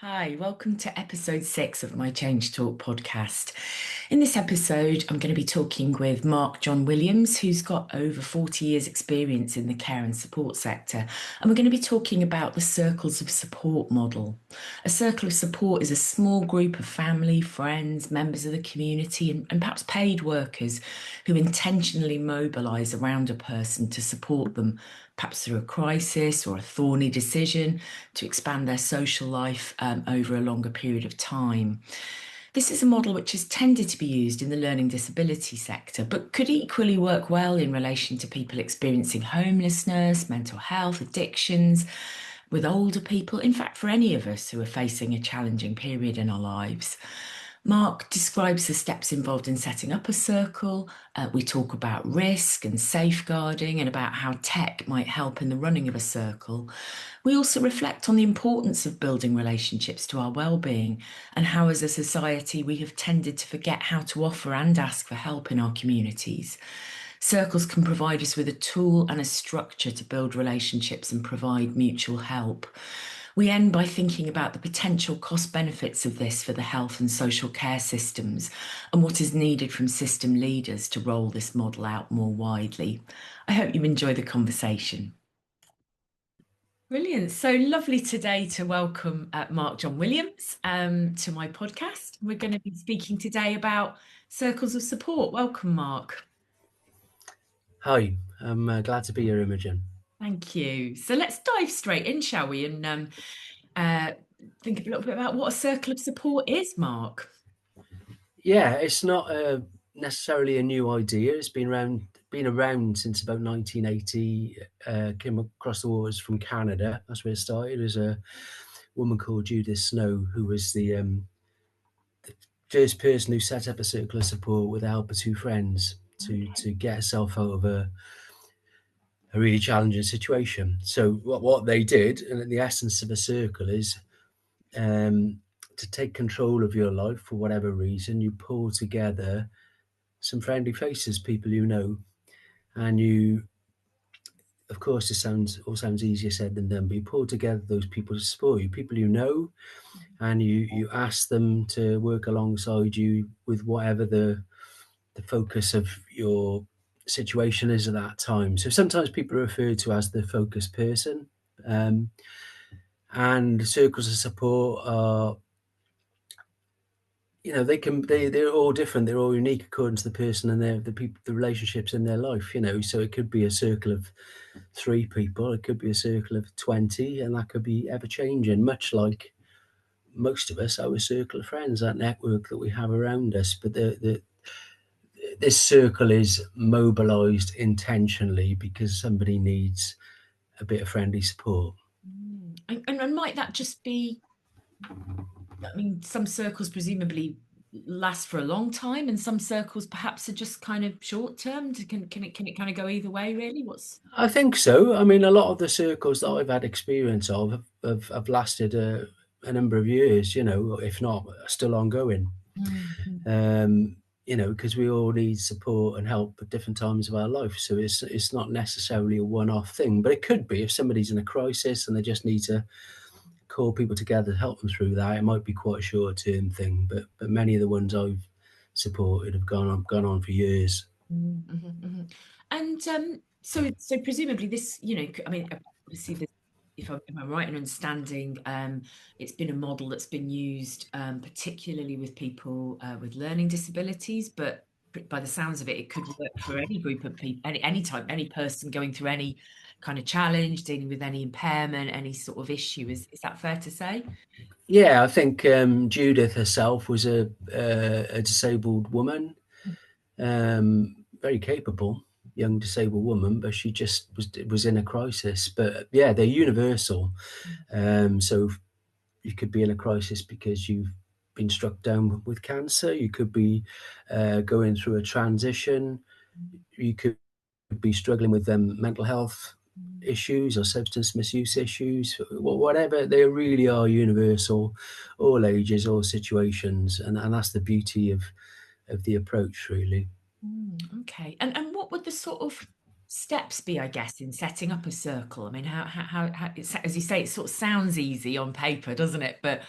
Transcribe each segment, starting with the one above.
Hi, welcome to episode 6 of my Change Talk podcast. In this episode, I'm going to be talking with Mark John Williams, who's got over 40 years' experience in the care and support sector. And we're going to be talking about the circles of support model. A circle of support is a small group of family, friends, members of the community, and perhaps paid workers who intentionally mobilise around a person to support them, perhaps through a crisis or a thorny decision, to expand their social life over a longer period of time. This is a model which has tended to be used in the learning disability sector, but could equally work well in relation to people experiencing homelessness, mental health, addictions, with older people, in fact, for any of us who are facing a challenging period in our lives. Mark describes the steps involved in setting up a circle. We talk about risk and safeguarding and about how tech might help in the running of a circle. We also reflect on the importance of building relationships to our well-being and how, as a society, we have tended to forget how to offer and ask for help in our communities. Circles can provide us with a tool and a structure to build relationships and provide mutual help. We end by thinking about the potential cost benefits of this for the health and social care systems and what is needed from system leaders to roll this model out more widely. I hope you enjoy the conversation. Brilliant. So lovely today to welcome Mark John Williams to my podcast. We're going to be speaking today about circles of support. Welcome, Mark. Hi, I'm glad to be here, Imogen. Thank you. So let's dive straight in, shall we? And think a little bit about what a circle of support is, Mark. Yeah, it's not necessarily a new idea. It's been around since about 1980. Came across the waters from Canada. That's where it started. There's a woman called Judith Snow who was the first person who set up a circle of support with the help of two friends to get herself out of a really challenging situation. So what they did, and the essence of a circle is to take control of your life for whatever reason. You pull together some friendly faces, people you know, and you, of course, all sounds easier said than done, but you pull together those people to support you, people you know, and you ask them to work alongside you with whatever the focus of your situation is at that time. So sometimes people are referred to as the focus person. And circles of support are, they're all different, they're all unique according to the person and the relationships in their life. So it could be a circle of 3 people, it could be a circle of 20, and that could be ever changing, much like most of us, our circle of friends, that network that we have around us. But this circle is mobilized intentionally because somebody needs a bit of friendly support. And might that just be, I mean, some circles presumably last for a long time, and some circles perhaps are just kind of short term. Can it kind of go either way, really? What's I think so. I mean, a lot of the circles that I've had experience of have lasted a number of years, if not still ongoing. Mhm. Because we all need support and help at different times of our life. So it's not necessarily a one-off thing, but it could be if somebody's in a crisis and they just need to call people together to help them through that. It might be quite a short-term thing, but many of the ones I've supported have gone on for years. Mhm. And so presumably this, I mean, obviously this, if I'm right in understanding, it's been a model that's been used particularly with people with learning disabilities, but by the sounds of it, it could work for any group of people, any type, any person going through any kind of challenge, dealing with any impairment, any sort of issue. Is that fair to say? Yeah, I think Judith herself was a disabled woman, very capable young disabled woman, but she just was in a crisis. But yeah, they're universal. So you could be in a crisis because you've been struck down with cancer. You could be going through a transition. You could be struggling with mental health issues or substance misuse issues, whatever. They really are universal, all ages, all situations, and that's the beauty of the approach, really. Okay. And what would the sort of steps be, I guess, in setting up a circle? I mean, as you say, it sort of sounds easy on paper, doesn't it? But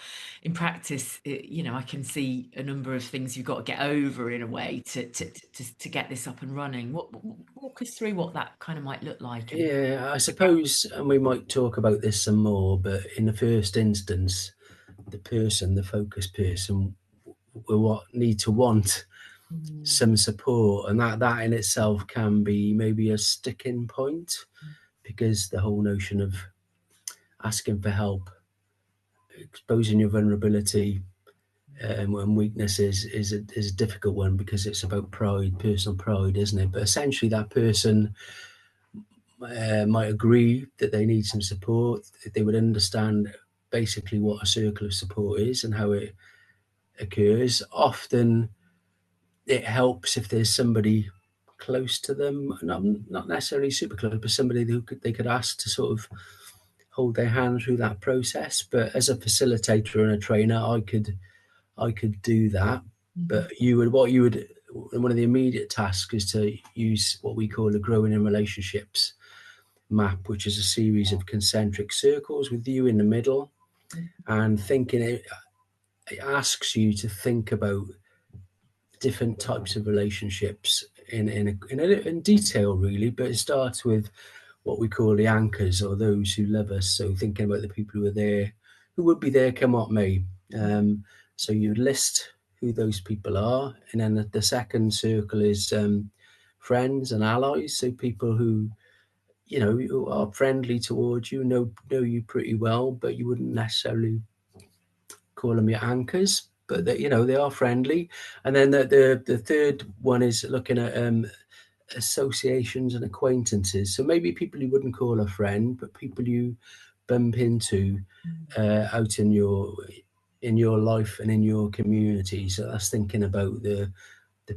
in practice, I can see a number of things you've got to get over in a way to get this up and running. Walk us through what that kind of might look like. And Yeah, I suppose, and we might talk about this some more, but in the first instance, the focused person, will need to want mm, some support, and that in itself can be maybe a sticking point, because the whole notion of asking for help, exposing your vulnerability, and weaknesses is a difficult one, because it's about pride, personal pride, isn't it? But essentially, that person might agree that they need some support. They would understand basically what a circle of support is and how it occurs. Often, it helps if there's somebody close to them, not necessarily super close, but somebody who they could ask to sort of hold their hand through that process. But as a facilitator and a trainer, I could do that. mhm, But one of the immediate tasks is to use what we call a growing in relationships map, which is a series of concentric circles with you in the middle, and it asks you to think about different types of relationships in detail, really. But it starts with what we call the anchors, or those who love us. So thinking about the people who are there, who would be there come what may. So you list who those people are, and then the second circle is friends and allies. So people who who are friendly towards you, know you pretty well, but you wouldn't necessarily call them your anchors. But they are friendly. And then the third one is looking at associations and acquaintances. So maybe people you wouldn't call a friend, but people you bump into out in your life and in your community. So that's thinking about the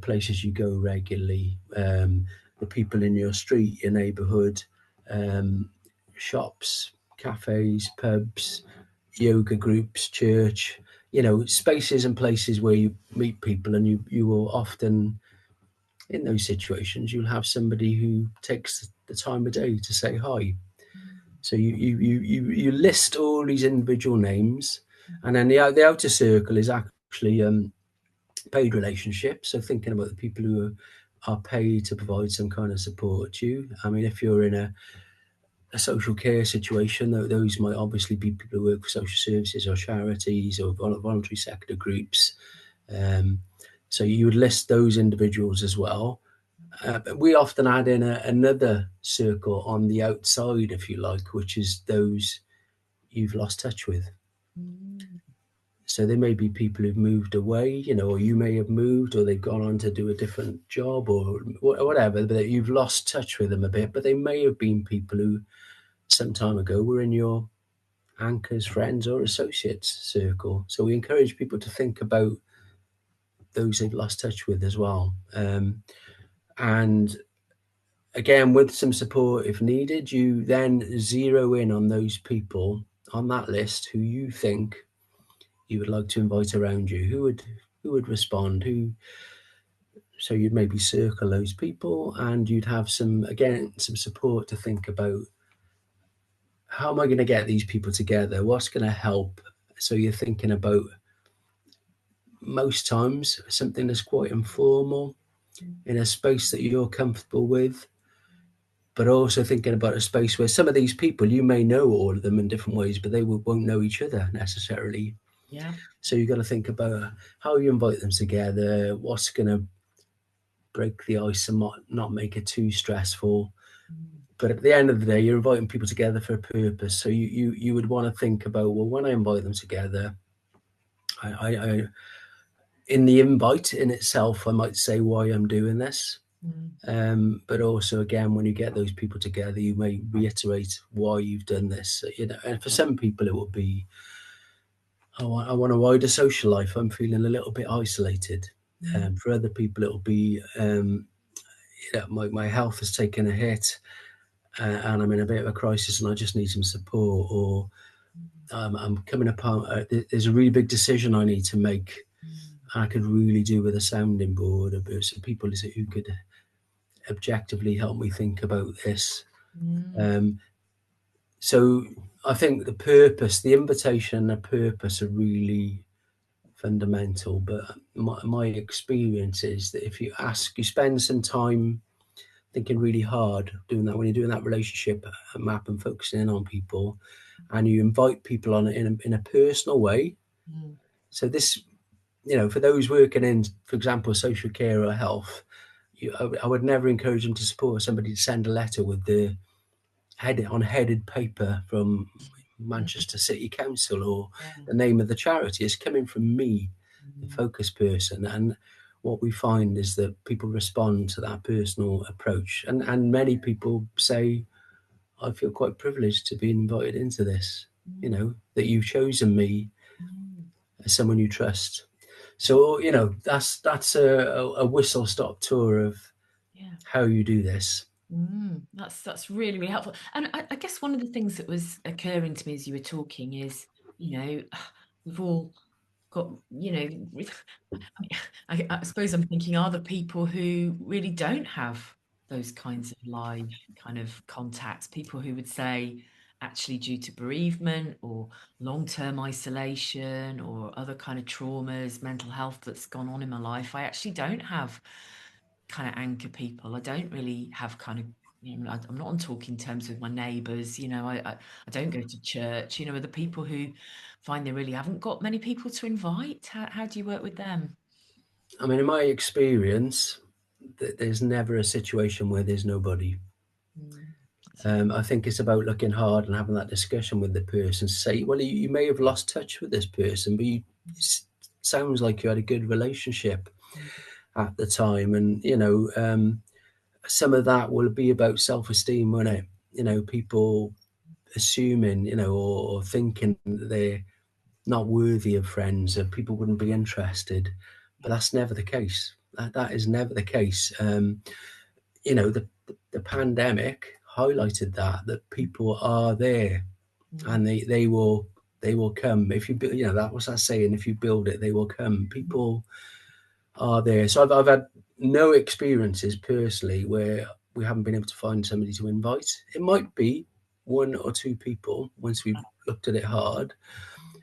places you go regularly, the people in your street, your neighbourhood, um, shops, cafes, pubs, yoga groups, church. Spaces and places where you meet people, and you will often, in those situations, you'll have somebody who takes the time of day to say hi. So you list all these individual names, and then the outer circle is actually paid relationships. So thinking about the people who are paid to provide some kind of support to you. I mean, if you're in a social care situation, those might obviously be people who work for social services or charities or voluntary sector groups. Um, so you would list those individuals as well. But we often add in another circle on the outside, if you like, which is those you've lost touch with. mm, So there may be people who've moved away, or you may have moved, or they've gone on to do a different job or whatever, but you've lost touch with them a bit. But they may have been people who some time ago were in your anchors, friends, or associates circle. So we encourage people to think about those they've lost touch with as well. And again, with some support if needed, you then zero in on those people on that list who you think you would like to invite around you. Who would respond? So you'd maybe circle those people, and you'd have some support to think about, how am I going to get these people together? What's going to help? So you're thinking about, most times, something that's quite informal, in a space that you're comfortable with, but also thinking about a space where some of these people, you may know all of them in different ways, but they won't know each other necessarily. yeah. So you've got to think about how you invite them together, what's going to break the ice and not make it too stressful. But at the end of the day, you're inviting people together for a purpose. So you would want to think about, well, when I invite them together, I in the invite in itself, I might say why I'm doing this. Mm, But also, again, when you get those people together, you may reiterate why you've done this. And for some people, it will be, I want a wider social life. I'm feeling a little bit isolated. mm, For other people, it'll be, my health has taken a hit, and I'm in a bit of a crisis, and I just need some support. Or I'm coming upon, there's a really big decision I need to make. I could really do with a sounding board of some people who could objectively helped me think about this. Mm, Um, so I think the invitation and the purpose are really fundamental. But my experience is that if you spend some time thinking really hard doing that, when you're doing that relationship map and focusing in on people, and you invite people on it in a personal way. mm, So this, for those working in, for example, social care or health, I would never encourage them to support somebody to send a letter with the headed paper from mm, Manchester City Council or yeah, the name of the charity. It's coming from me, the mm, focus person. And what we find is that people respond to that personal approach. And many people say, I feel quite privileged to be invited into this, mm, that you've chosen me mm, as someone you trust. So, that's a whistle stop tour of yeah. how you do this. That's really, really helpful. And I guess one of the things that was occurring to me as you were talking is, we've all got, I mean, I suppose I'm thinking, are the people who really don't have those kinds of live kind of contacts, people who would say, actually, due to bereavement or long-term isolation or other kind of traumas, mental health that's gone on in my life, I actually don't have kind of anchor people. I don't really have kind of, I'm not on talking terms with my neighbours. I don't go to church. Are the people who find they really haven't got many people to invite. How do you work with them? I mean, in my experience, there's never a situation where there's nobody. Mm, that's it. I think it's about looking hard and having that discussion with the person. Say, well, you may have lost touch with this person, but it sounds like you had a good relationship at the time, and some of that will be about self-esteem, won't it? People assuming, or thinking that they're not worthy of friends, or people wouldn't be interested, but that's never the case. That is never the case. The pandemic highlighted that people are there, Mm, and they will come if you that was that saying, if you build it, they will come. People are there. So I've had no experiences personally where we haven't been able to find somebody to invite. It might be one or two people once we've looked at it hard.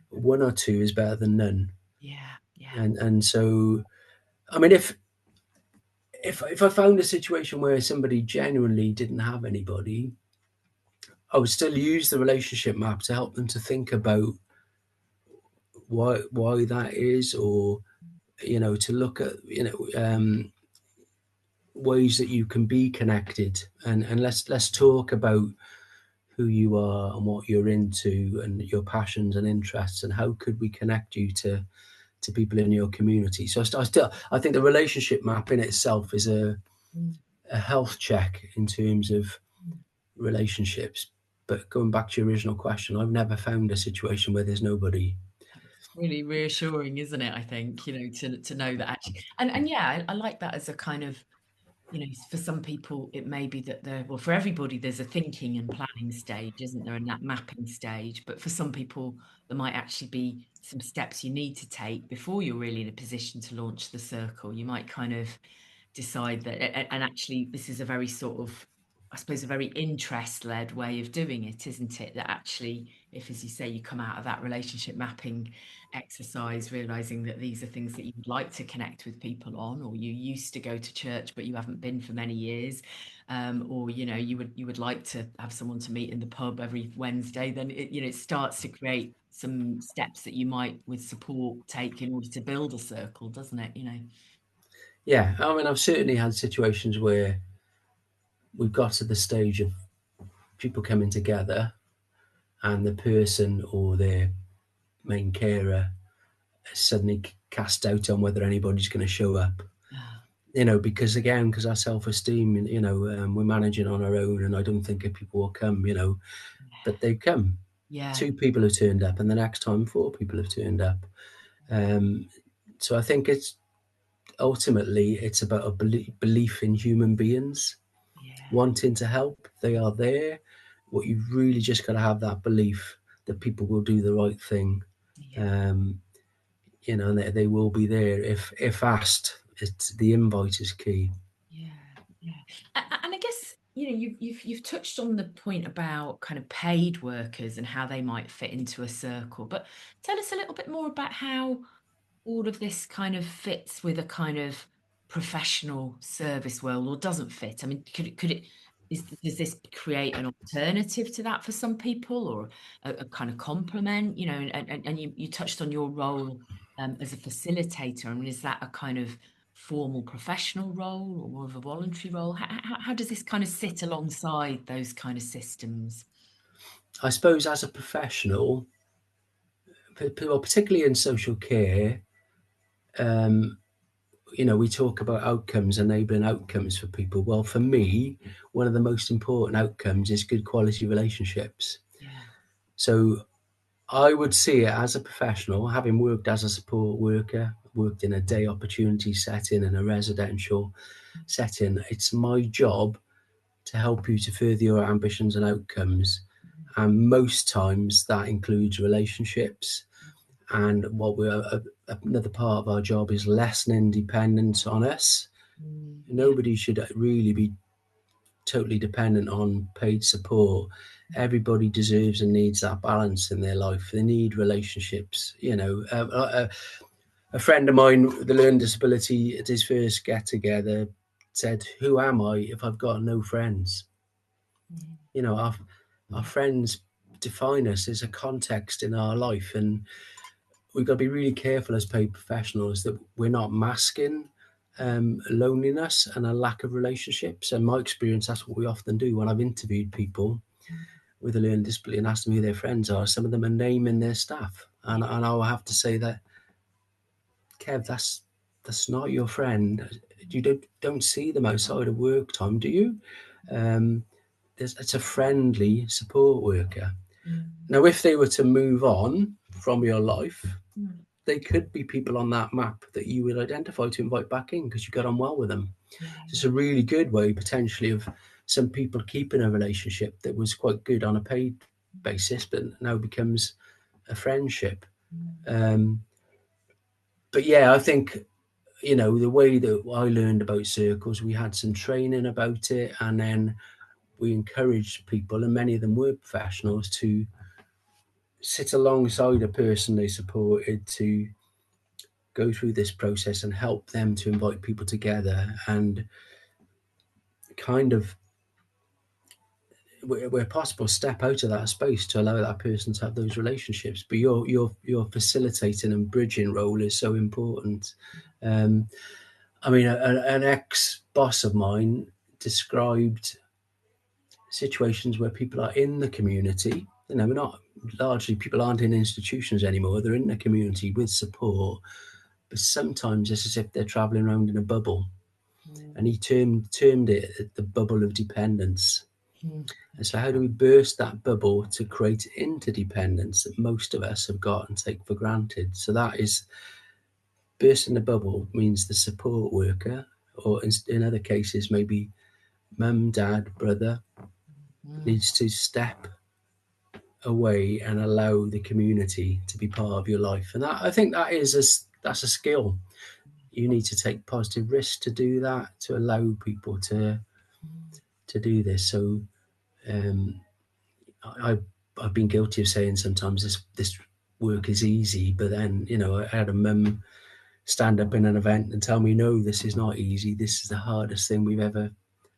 One or two is better than none. yeah, yeah, And so, I mean, if I found a situation where somebody genuinely didn't have anybody, I would still use the relationship map to help them to think about why that is, or to look at ways that you can be connected, and let's talk about who you are and what you're into and your passions and interests, and how could we connect you to people in your community. So I think the relationship map in itself is mm, a health check in terms of mm. relationships. But going back to your original question, I've never found a situation where there's nobody. It's really reassuring, isn't it? I think, to know that actually, and yeah, I like that as a kind of, for some people, it may be that well, for everybody, there's a thinking and planning stage, isn't there, and that mapping stage. But for some people, there might actually be some steps you need to take before you're really in a position to launch the circle. You might kind of decide that, and actually, this is a very sort of, I suppose, a very interest-led way of doing it, isn't it? That actually, if, as you say, you come out of that relationship mapping exercise, realizing that these are things that you would like to connect with people on, or you used to go to church but you haven't been for many years, or you would like to have someone to meet in the pub every Wednesday, then it starts to create some steps that you might, with support, take in order to build a circle, doesn't it? Yeah, I mean, I've certainly had situations where we've got to the stage of people coming together, and the person or their main carer is suddenly cast out on whether anybody's going to show up. Ah, Because our self-esteem, we're managing on our own, and I don't think if people will come, but they come. yeah, Two people have turned up, and the next time four people have turned up. Um, so I think it's about a belief in human beings yeah, wanting to help. They are there. What you've really just got to have that belief that people will do the right thing. yeah, Um, and they will be there if asked. It's the invite is key. yeah. Yeah. And I guess, you've touched on the point about kind of paid workers and how they might fit into a circle, but tell us a little bit more about how all of this kind of fits with a kind of professional service world, or doesn't fit. I mean, does this create an alternative to that for some people, or a kind of complement, and you touched on your role as a facilitator. I mean, is that a kind of formal professional role or more of a voluntary role? How does this kind of sit alongside those kind of systems? I suppose as a professional, well, particularly in social care, um, we talk about outcomes, enabling outcomes for people. Well, for me, one of the most important outcomes is good quality relationships. Yeah. So I would see it as a professional, having worked as a support worker, worked in a day opportunity setting and a residential setting. It's my job to help you to further your ambitions and outcomes. And most times that includes relationships. And another part of our job is lessening dependence on us. Yeah. Nobody should really be totally dependent on paid support. Everybody deserves and needs that balance in their life. They need relationships. A friend of mine with a learning disability at his first get together said, "Who am I if I've got no friends?" Mm. You know, our friends define us as a context in our life, and we've got to be really careful as paid professionals that we're not masking loneliness and a lack of relationships. And my experience, that's what we often do when I've interviewed people with a learning disability and asked them who their friends are. Some of them are naming their staff, Yeah. and I'll have to say that, Kev, that's not your friend. You don't see them outside of work time, do you? Um, it's a friendly support worker. Mm. Now, if they were to move on from your life, Mm. they could be people on that map that you would identify to invite back in because you got on well with them. Yeah. So it's a really good way potentially of some people keeping a relationship that was quite good on a paid basis, but now becomes a friendship. Mm. Um, but yeah, I think the way that I learned about circles, we had some training about it, and then we encouraged people, and many of them were professionals, to sit alongside a person they supported to go through this process and help them to invite people together and kind of, where possible, step out of that space to allow that person to have those relationships. But your facilitating and bridging role is so important. um, I mean, an ex boss of mine described situations where people are in the community. We're not, largely people aren't in institutions anymore, they're in the community with support, but sometimes it's as if they're traveling around in a bubble. And Mm. he termed it the bubble of dependence. Mm. And so, how do we burst that bubble to create interdependence that most of us have got and take for granted? So, that is, bursting the bubble means the support worker, or in other cases, maybe mum, dad, brother, Mm. needs to step away and allow the community to be part of your life. And that, I think, that's a skill. You need to take positive risks to do that, to allow people to do this. So, um, I I've been guilty of saying sometimes this work is easy, but then I had a mum stand up in an event and tell me, no, this is not easy. This is the hardest thing we've ever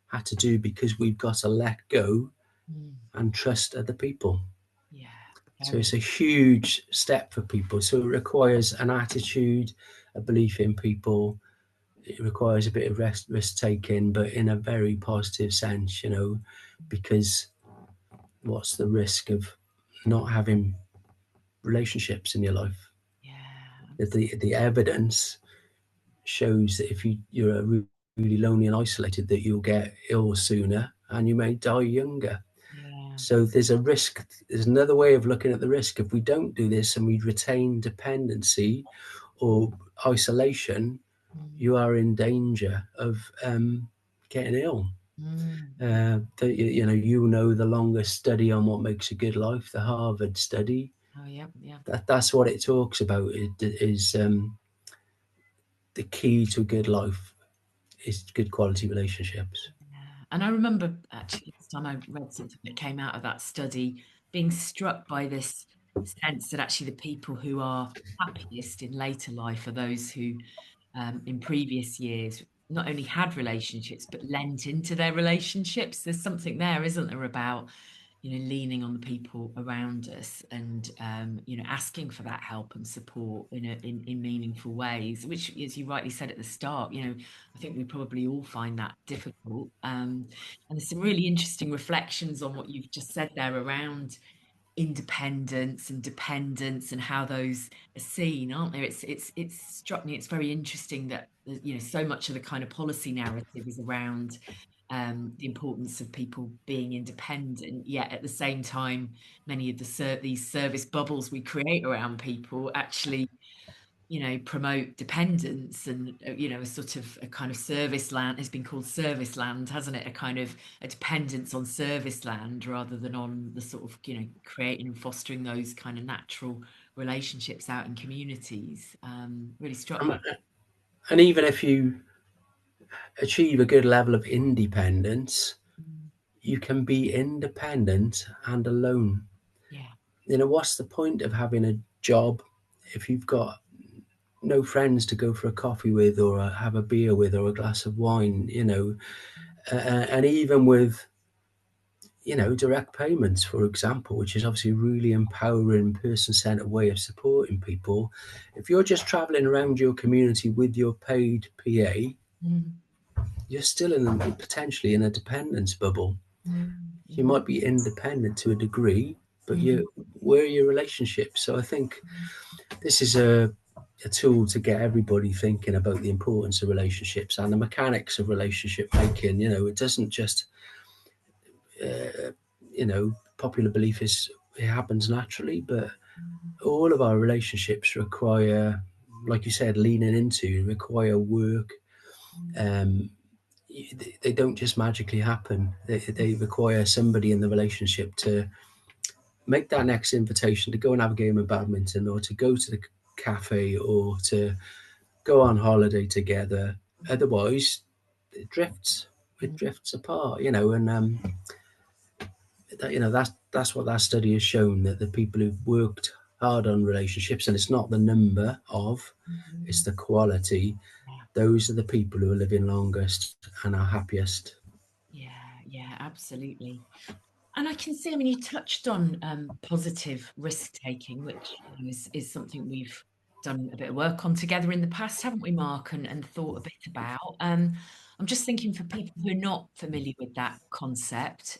had to do, because we've got to let go Mm. and trust other people. Yeah. So Very. it's a huge step for people. So it requires an attitude, a belief in people. It requires a bit of risk taking, but in a very positive sense, because what's the risk of not having relationships in your life? Yeah. The evidence shows that if you're really lonely and isolated, that you'll get ill sooner and you may die younger. Yeah. So there's a risk. There's another way of looking at the risk. If we don't do this and we retain dependency or isolation, Mm. you are in danger of getting ill. Mm. You know the longest study on what makes a good life, the Harvard study. Oh, yeah, yeah. That's what it talks about. It is the key to a good life is good quality relationships. Yeah. And I remember actually this time I read something that came out of that study, being struck by this sense that actually the people who are happiest in later life are those who, in previous years, not only had relationships but lent into their relationships. There's something there, isn't there, about leaning on the people around us and asking for that help and support in meaningful ways, which, as you rightly said at the start, I think we probably all find that difficult. And there's some really interesting reflections on what you've just said there around independence and dependence and how those are seen, aren't there? It's struck me, it's very interesting that so much of the kind of policy narrative is around the importance of people being independent, yet at the same time many of these service bubbles we create around people actually promote dependence and a sort of a kind of service land has been called service land, hasn't it? A kind of a dependence on service land rather than on the sort of creating and fostering those kind of natural relationships out in communities. Really struck me. Um, and even if you achieve a good level of independence, Mm. you can be independent and alone. Yeah. What's the point of having a job if you've got no friends to go for a coffee with or have a beer with or a glass of wine? And even with direct payments, for example, which is obviously a really empowering, person-centered way of supporting people. If you're just traveling around your community with your paid PA, Mm. you're still potentially in a dependence bubble. Mm. You Mm. might be independent to a degree, but Mm. where are your relationships? So I think this is a tool to get everybody thinking about the importance of relationships and the mechanics of relationship making. It doesn't just, popular belief is it happens naturally, but Mm. all of our relationships require, like you said, leaning into, require work. Mm. Um, they don't just magically happen. They require somebody in the relationship to make that next invitation to go and have a game of badminton or to go to the cafe or to go on holiday together. Otherwise, it drifts. It Mm. drifts apart, and that's what that study has shown, that the people who've worked hard on relationships, and it's not the number of, it's Mm. the quality. Yeah. Those are the people who are living longest and are happiest. Yeah, yeah, absolutely. And I can see, I mean, you touched on positive risk taking, which is something we've done a bit of work on together in the past, haven't we, Mark, and thought a bit about. I'm just thinking for people who are not familiar with that concept,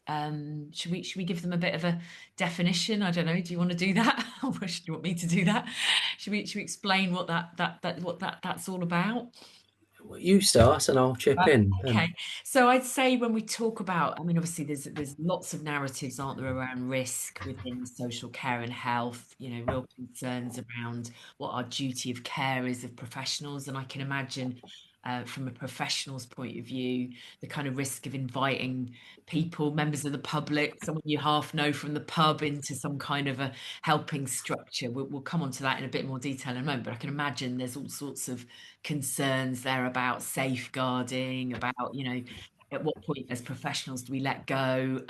should we give them a bit of a definition? I don't know. Do you want to do that? Or do you want me to do that? Should we explain what that's all about? You start and I'll chip in. Okay, so I'd say when we talk about, I mean, obviously there's lots of narratives, aren't there, around risk within social care and health, real concerns around what our duty of care is of professionals. And I can imagine from a professional's point of view, the kind of risk of inviting people, members of the public, someone you half know from the pub into some kind of a helping structure. We'll come on to that in a bit more detail in a moment, but I can imagine there's all sorts of concerns there about safeguarding, about, at what point as professionals do we let go,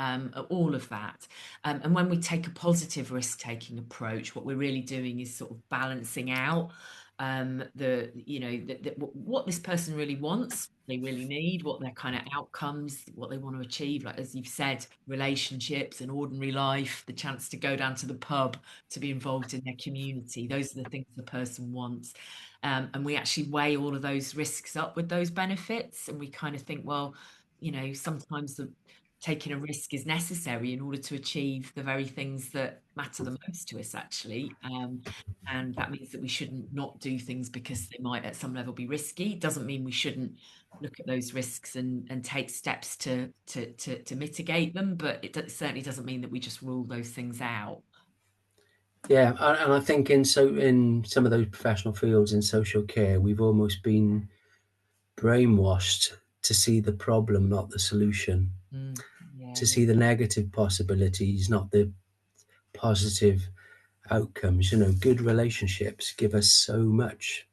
all of that. And when we take a positive risk-taking approach, what we're really doing is sort of balancing out what this person really wants, they really need, what their kind of outcomes, what they want to achieve, like as you've said, relationships and ordinary life, the chance to go down to the pub, to be involved in their community. Those are the things the person wants. And we actually weigh all of those risks up with those benefits. And we kind of think, well, sometimes taking a risk is necessary in order to achieve the very things that matter the most to us, actually. And that means that we shouldn't not do things because they might at some level be risky. It doesn't mean we shouldn't look at those risks and take steps to mitigate them, but it certainly doesn't mean that we just rule those things out. Yeah, and I think in some of those professional fields in social care, we've almost been brainwashed to see the problem, not the solution, Mm, yeah, to yeah. see the negative possibilities, not the positive outcomes. Good relationships give us so much.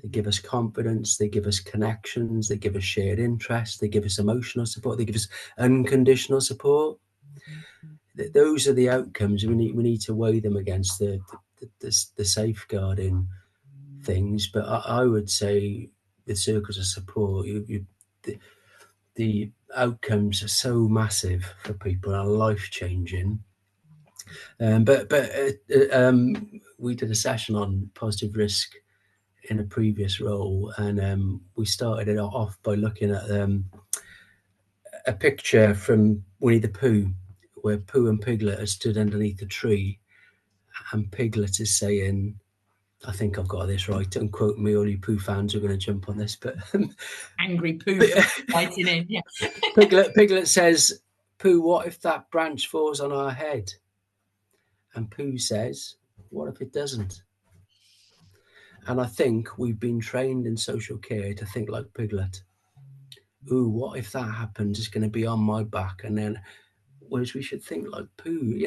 They give us confidence, they give us connections, they give us shared interests, they give us emotional support, they give us unconditional support. Those are the outcomes. We need to weigh them against the safeguarding things. But I would say with circles of support, the outcomes are so massive for people and life changing. But we did a session on positive risk in a previous role, and we started it off by looking at a picture from Winnie the Pooh, where Pooh and Piglet are stood underneath a tree, and Piglet is saying, I think I've got this right, don't quote me, all you Pooh fans are going to jump on this, but Angry Pooh for biting in, yeah. Piglet says, Pooh, what if that branch falls on our head? And Pooh says, what if it doesn't? And I think we've been trained in social care to think like Piglet. Ooh, what if that happens? It's going to be on my back. And then, whereas we should think like Pooh,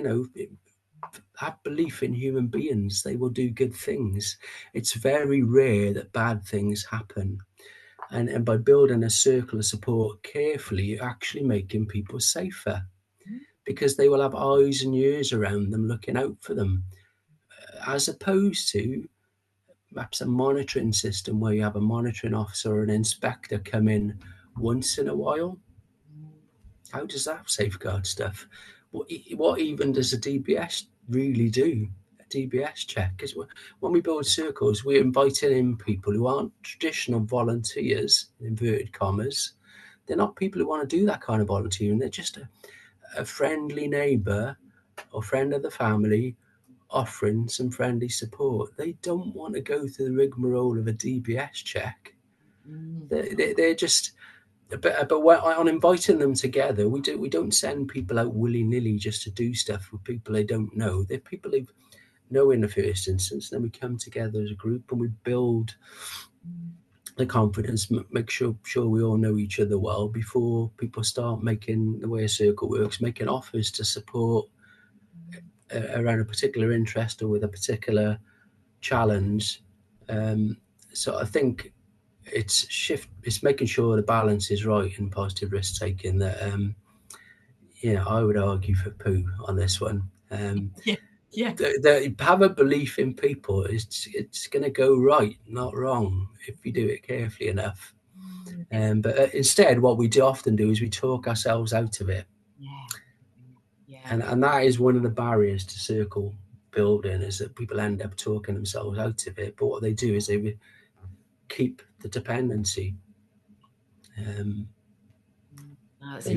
have belief in human beings. They will do good things. It's very rare that bad things happen. And by building a circle of support carefully, you're actually making people safer, because they will have eyes and ears around them looking out for them, as opposed to perhaps a monitoring system where you have a monitoring officer or an inspector come in once in a while. How does that safeguard stuff? What even does a DBS really do? A DBS check? Because when we build circles, we're inviting in people who aren't traditional volunteers, in inverted commas. They're not people who want to do that kind of volunteering. They're just a friendly neighbour or friend of the family offering some friendly support. They don't want to go through the rigmarole of a DBS check. They're just, but on inviting them together, we don't send people out willy-nilly just to do stuff with people they don't know. They're people they know in the first instance. Then we come together as a group and we build the confidence, make sure we all know each other well before people start making, the way a circle works, making offers to support around a particular interest or with a particular challenge. So I think it's making sure the balance is right in positive risk taking. That I would argue for Pooh on this one. Yeah. Have a belief in people. It's going to go right, not wrong, if you do it carefully enough. But instead, what we do often do is we talk ourselves out of it. And that is one of the barriers to circle building, is that people end up talking themselves out of it. But what they do is they keep the dependency. It's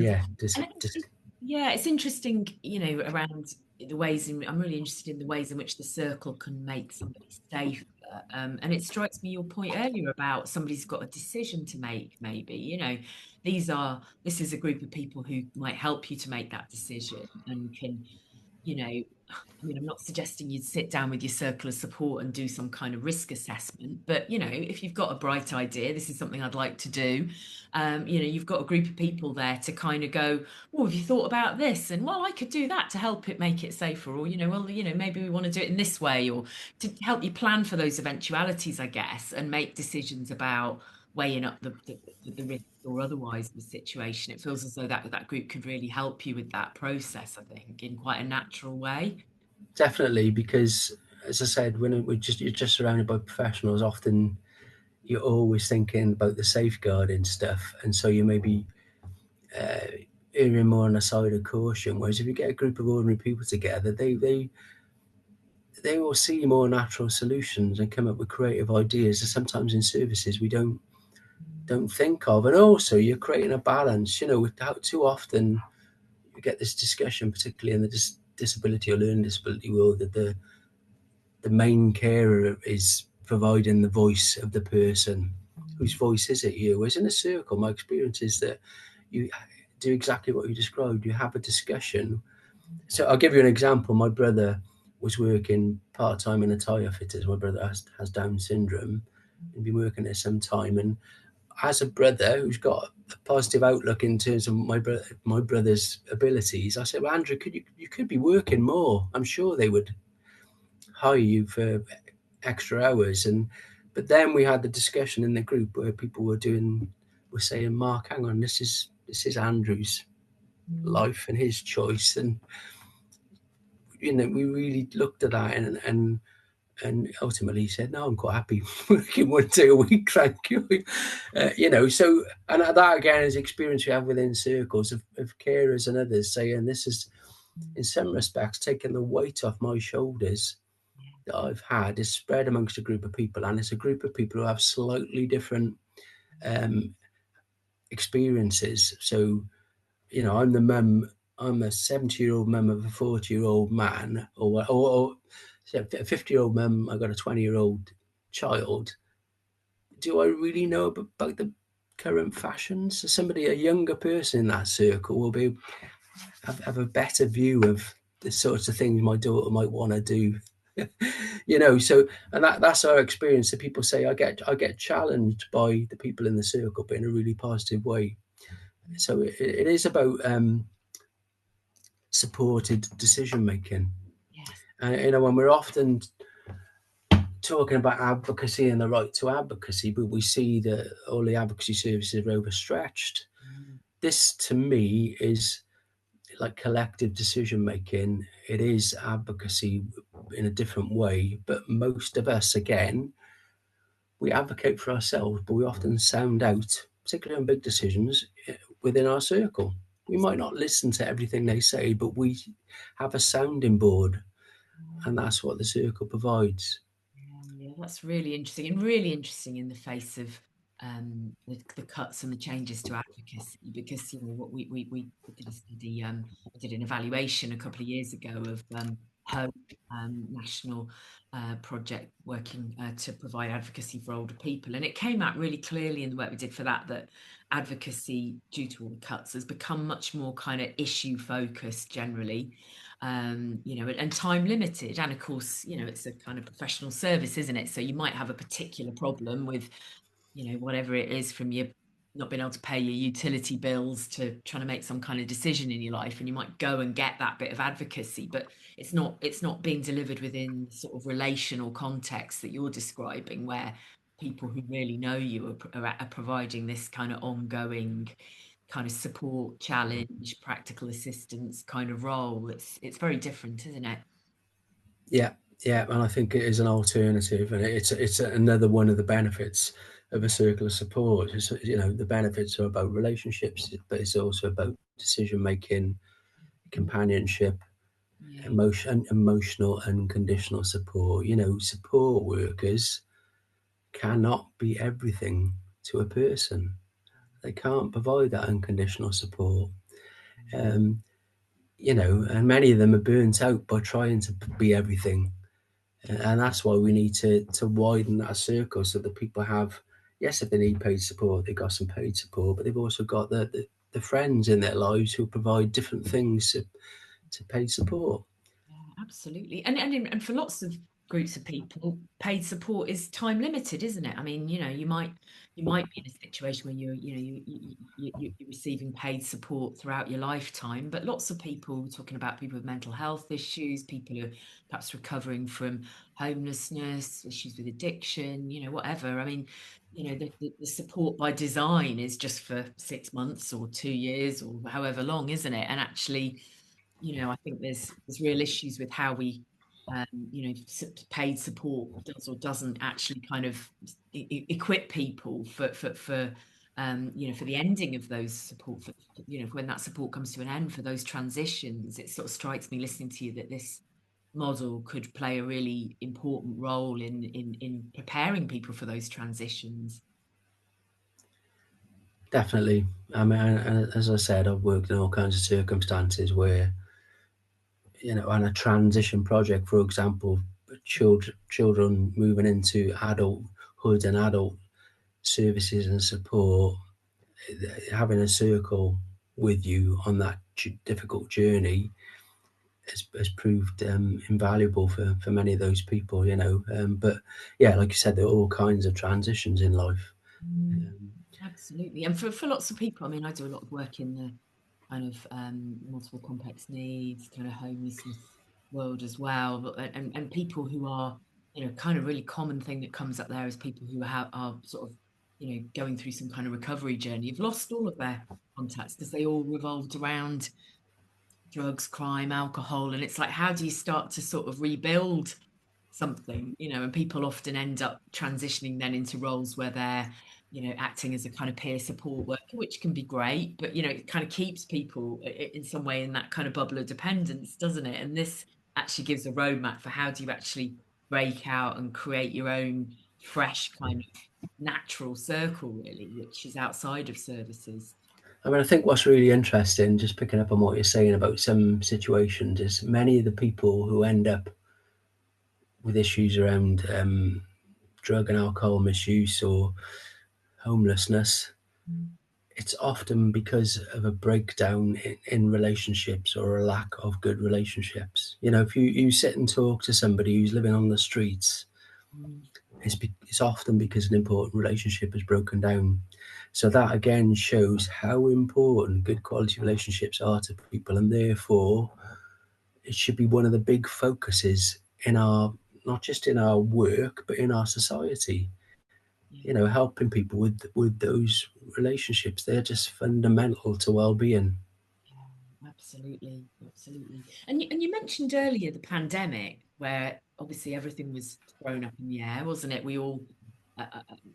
interesting, around the ways I'm really interested in the ways in which the circle can make somebody safer. And it strikes me your point earlier about somebody's got a decision to make, maybe, this is a group of people who might help you to make that decision and can, I'm not suggesting you'd sit down with your circle of support and do some kind of risk assessment, but if you've got a bright idea, this is something I'd like to do. You've got a group of people there to kind of go, have you thought about this? And well, I could do that to help it make it safer, or maybe we want to do it in this way, or to help you plan for those eventualities, I guess, and make decisions about weighing up the risk or otherwise the situation. It feels as though that group could really help you with that process, I think, in quite a natural way. Definitely, because as I said, when you're just surrounded by professionals, often you're always thinking about the safeguarding stuff, and so you may be erring more on the side of caution. Whereas if you get a group of ordinary people together, they will see more natural solutions and come up with creative ideas that sometimes in services we don't think of. And also, you're creating a balance. Without too often you get this discussion, particularly in the disability or learning disability world, that the main carer is providing the voice of the person. Whose voice is it? You. Whereas in a circle, my experience is that you do exactly what you described. You have a discussion. So I'll give you an example. My brother was working part-time in a tyre fitters. My brother has Down syndrome. He'd been working there some time. And as a brother who's got a positive outlook in terms of my brother's abilities, I said, well, Andrew, you could be working more. I'm sure they would hire you for extra hours. And But then we had the discussion in the group where people were saying, Mark, hang on, this is Andrew's life and his choice. And, we really looked at that and ultimately said, no, I'm quite happy working 1 day a week, thank you. So, and that again is experience we have within circles of carers and others saying this is, in some respects, taking the weight off my shoulders that I've had is spread amongst a group of people, and it's a group of people who have slightly different experiences. So, I'm a 70-year-old mum of a 40-year-old man, or a 50-year-old mum, I've got a 20-year-old child. Do I really know about the current fashions? So a younger person in that circle will have a better view of the sorts of things my daughter might want to do. So, and that's our experience. So people say I get challenged by the people in the circle, but in a really positive way. So it is about supported decision making. Yes. And when we're often talking about advocacy and the right to advocacy, but we see that all the advocacy services are overstretched. This, to me, is like collective decision making. It is advocacy in a different way, but most of us, again, we advocate for ourselves, but we often sound out, particularly on big decisions within our circle. We might not listen to everything they say, but we have a sounding board, and that's what the circle provides. Yeah, that's really interesting, and really interesting in the face of the cuts and the changes to advocacy, because what we did a study, I did an evaluation a couple of years ago of Hope, national project working to provide advocacy for older people, and it came out really clearly in the work we did for that advocacy, due to all the cuts, has become much more kind of issue focused generally, and time limited. And of course, it's a kind of professional service, isn't it? So you might have a particular problem with, whatever it is, from your not being able to pay your utility bills to trying to make some kind of decision in your life, and you might go and get that bit of advocacy, but it's not being delivered within sort of relational context that you're describing, where people who really know you are providing this kind of ongoing kind of support, challenge, practical assistance kind of role. It's very different, isn't it? Yeah, yeah, and I think it is an alternative, and it's another one of the benefits of a circle of support. The benefits are about relationships, but it's also about decision making, companionship, Yeah. emotional and conditional support. Support workers cannot be everything to a person. They can't provide that unconditional support. Um, and many of them are burnt out by trying to be everything. And that's why we need to widen that circle so that people have, yes, if they need paid support, they've got some paid support, but they've also got the friends in their lives who provide different things to paid support. Yeah, absolutely. And for lots of groups of people, paid support is time limited, isn't it? I mean, you might be in a situation where you're receiving paid support throughout your lifetime, but lots of people, we're talking about people with mental health issues, people who are perhaps recovering from homelessness, issues with addiction, whatever. I mean, the support by design is just for 6 months or 2 years or however long, isn't it? And actually, I think there's real issues with how we, paid support does or doesn't actually kind of equip people for the ending of those support, when that support comes to an end, for those transitions. It sort of strikes me, listening to you, that this model could play a really important role in preparing people for those transitions. Definitely. I mean, and as I said, I've worked in all kinds of circumstances where, on a transition project, for example, children moving into adulthood and adult services and support, having a circle with you on that difficult journey has proved invaluable for many of those people. But yeah, like you said, there are all kinds of transitions in life. Mm, absolutely. And for lots of people, I mean, I do a lot of work in the kind of multiple complex needs, kind of homelessness world as well. But and people who are kind of really common thing that comes up there is people who are sort of, going through some kind of recovery journey. You've lost all of their contacts because they all revolved around drugs, crime, alcohol. And it's like, how do you start to sort of rebuild something, and people often end up transitioning then into roles where they're, acting as a kind of peer support worker, which can be great, but, it kind of keeps people in some way in that kind of bubble of dependence, doesn't it? And this actually gives a roadmap for how do you actually break out and create your own fresh kind of natural circle, really, which is outside of services. I mean, I think what's really interesting, just picking up on what you're saying about some situations, is many of the people who end up with issues around drug and alcohol misuse or homelessness, Mm. it's often because of a breakdown in relationships or a lack of good relationships. If you sit and talk to somebody who's living on the streets, Mm. it's often because an important relationship has broken down. So that again shows how important good quality relationships are to people, and therefore it should be one of the big focuses in our, not just in our work, but in our society. Yeah. Helping people with those relationships. They're just fundamental to well-being. Yeah, absolutely, absolutely. And you mentioned earlier the pandemic, where obviously everything was thrown up in the air, wasn't it? We all,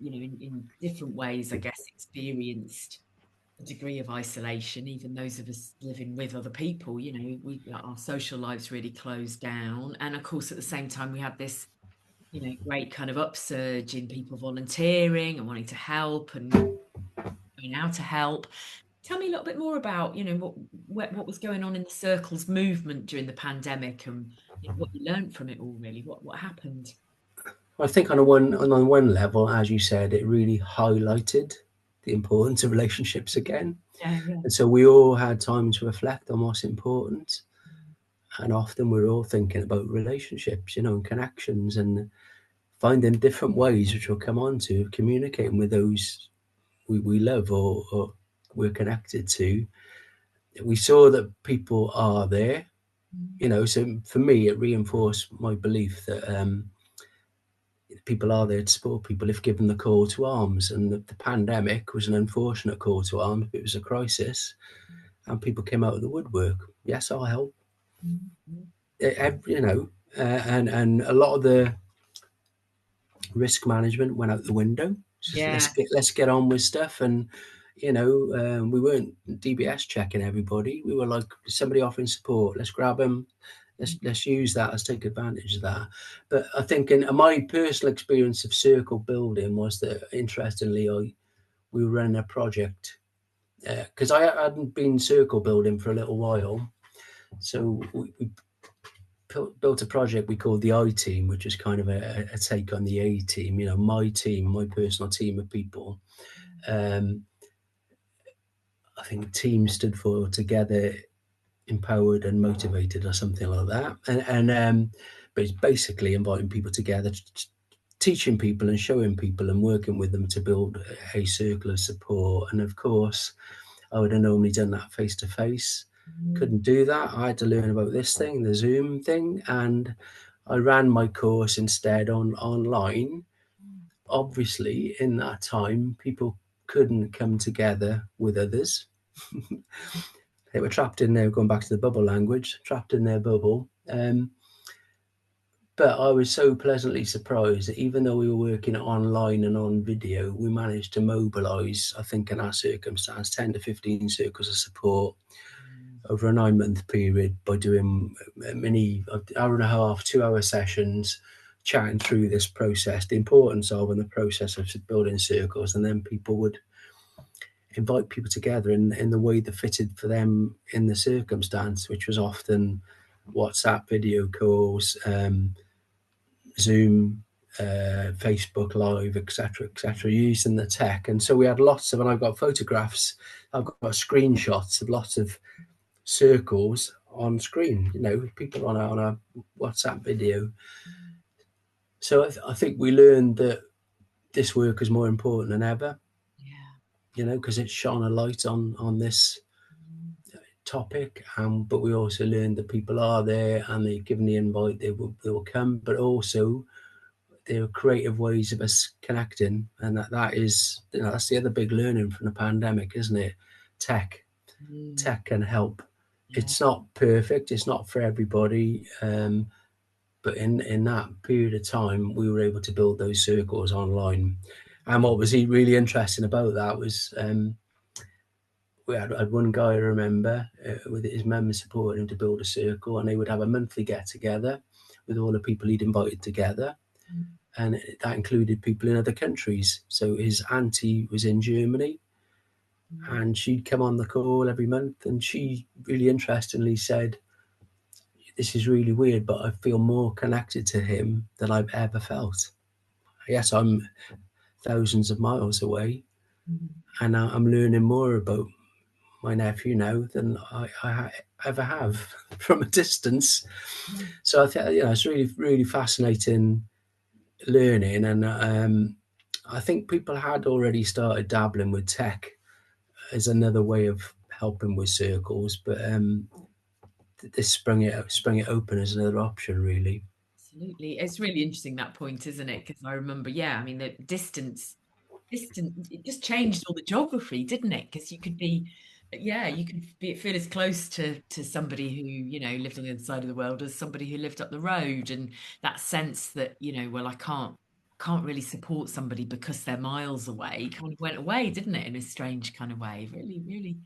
in different ways, I guess, experienced a degree of isolation. Even those of us living with other people, our social lives really closed down. And of course, at the same time, we had this, great kind of upsurge in people volunteering and wanting to help and going out to help. Tell me a little bit more about, what was going on in the circles movement during the pandemic and what you learned from it all, really. What happened? I think on one level, as you said, it really highlighted the importance of relationships again. Yeah, yeah. And so we all had time to reflect on what's important. And often we're all thinking about relationships, and connections, and finding different ways, which we'll come on to, of communicating with those we love or we're connected to. We saw that people are there, so for me, it reinforced my belief that people are there to support people if given the call to arms. And the pandemic was an unfortunate call to arms. It was a crisis, and people came out of the woodwork. Yes, I'll help. Mhm. And a lot of the risk management went out the window. Just Yeah. let's get on with stuff. And we weren't DBS checking everybody. We were like, somebody offering support, let's grab them. Let's use that. Let's take advantage of that. But I think in my personal experience of circle building was that, interestingly, we were running a project because I hadn't been circle building for a little while. So we built a project we called the I team, which is kind of a take on the A team. My team, my personal team of people. Um, I think team stood for together, empowered and motivated, or something like that. But it's basically inviting people together, teaching people and showing people and working with them to build a circle of support. And of course, I would have normally done that face to face. Mhm. Couldn't do that. I had to learn about this thing, the Zoom thing, and I ran my course instead online. Obviously, in that time, people couldn't come together with others. They were trapped in there, going back to the bubble language, trapped in their bubble. But I was so pleasantly surprised that even though we were working online and on video, we managed to mobilise, I think in our circumstance, 10 to 15 circles of support over a 9-month period by doing mini hour and a half, 2-hour sessions, chatting through this process, the importance of and the process of building circles. And then people would invite people together in the way that fitted for them in the circumstance, which was often WhatsApp video calls, Zoom, Facebook Live, etc., using the tech. And so we had lots of, and I've got photographs, I've got screenshots of lots of circles on screen, people on a WhatsApp video. So I think we learned that this work is more important than ever, Yeah. because it shone a light on this topic. But we also learned that people are there and they've given the invite, they will come. But also there are creative ways of us connecting, and that is, that's the other big learning from the pandemic, isn't it? Tech Mm, tech can help. yeah. It's not perfect. It's not for everybody. But in that period of time, we were able to build those circles online. And what was really interesting about that was, we had one guy, I remember, with his mum supporting him to build a circle, and they would have a monthly get together with all the people he'd invited together. Mm, And that included people in other countries. So his auntie was in Germany, mm, and she'd come on the call every month, and she really interestingly said, "This is really weird, but I feel more connected to him than I've ever felt. Yes, I'm thousands of miles away, mm, and I'm learning more about my nephew now than I ever have from a distance." mm, So I think, it's really, really fascinating learning, and I think people had already started dabbling with tech as another way of helping with circles, but this sprung it open as another option, really. absolutely. It's really interesting that point, isn't it? Because I remember, yeah, I mean, the distance, it just changed all the geography, didn't it? Because you could be, yeah, you could feel as close to somebody who, lived on the other side of the world as somebody who lived up the road. And that sense that, well, I can't really support somebody because they're miles away kind of went away, didn't it? In a strange kind of way. Really, really,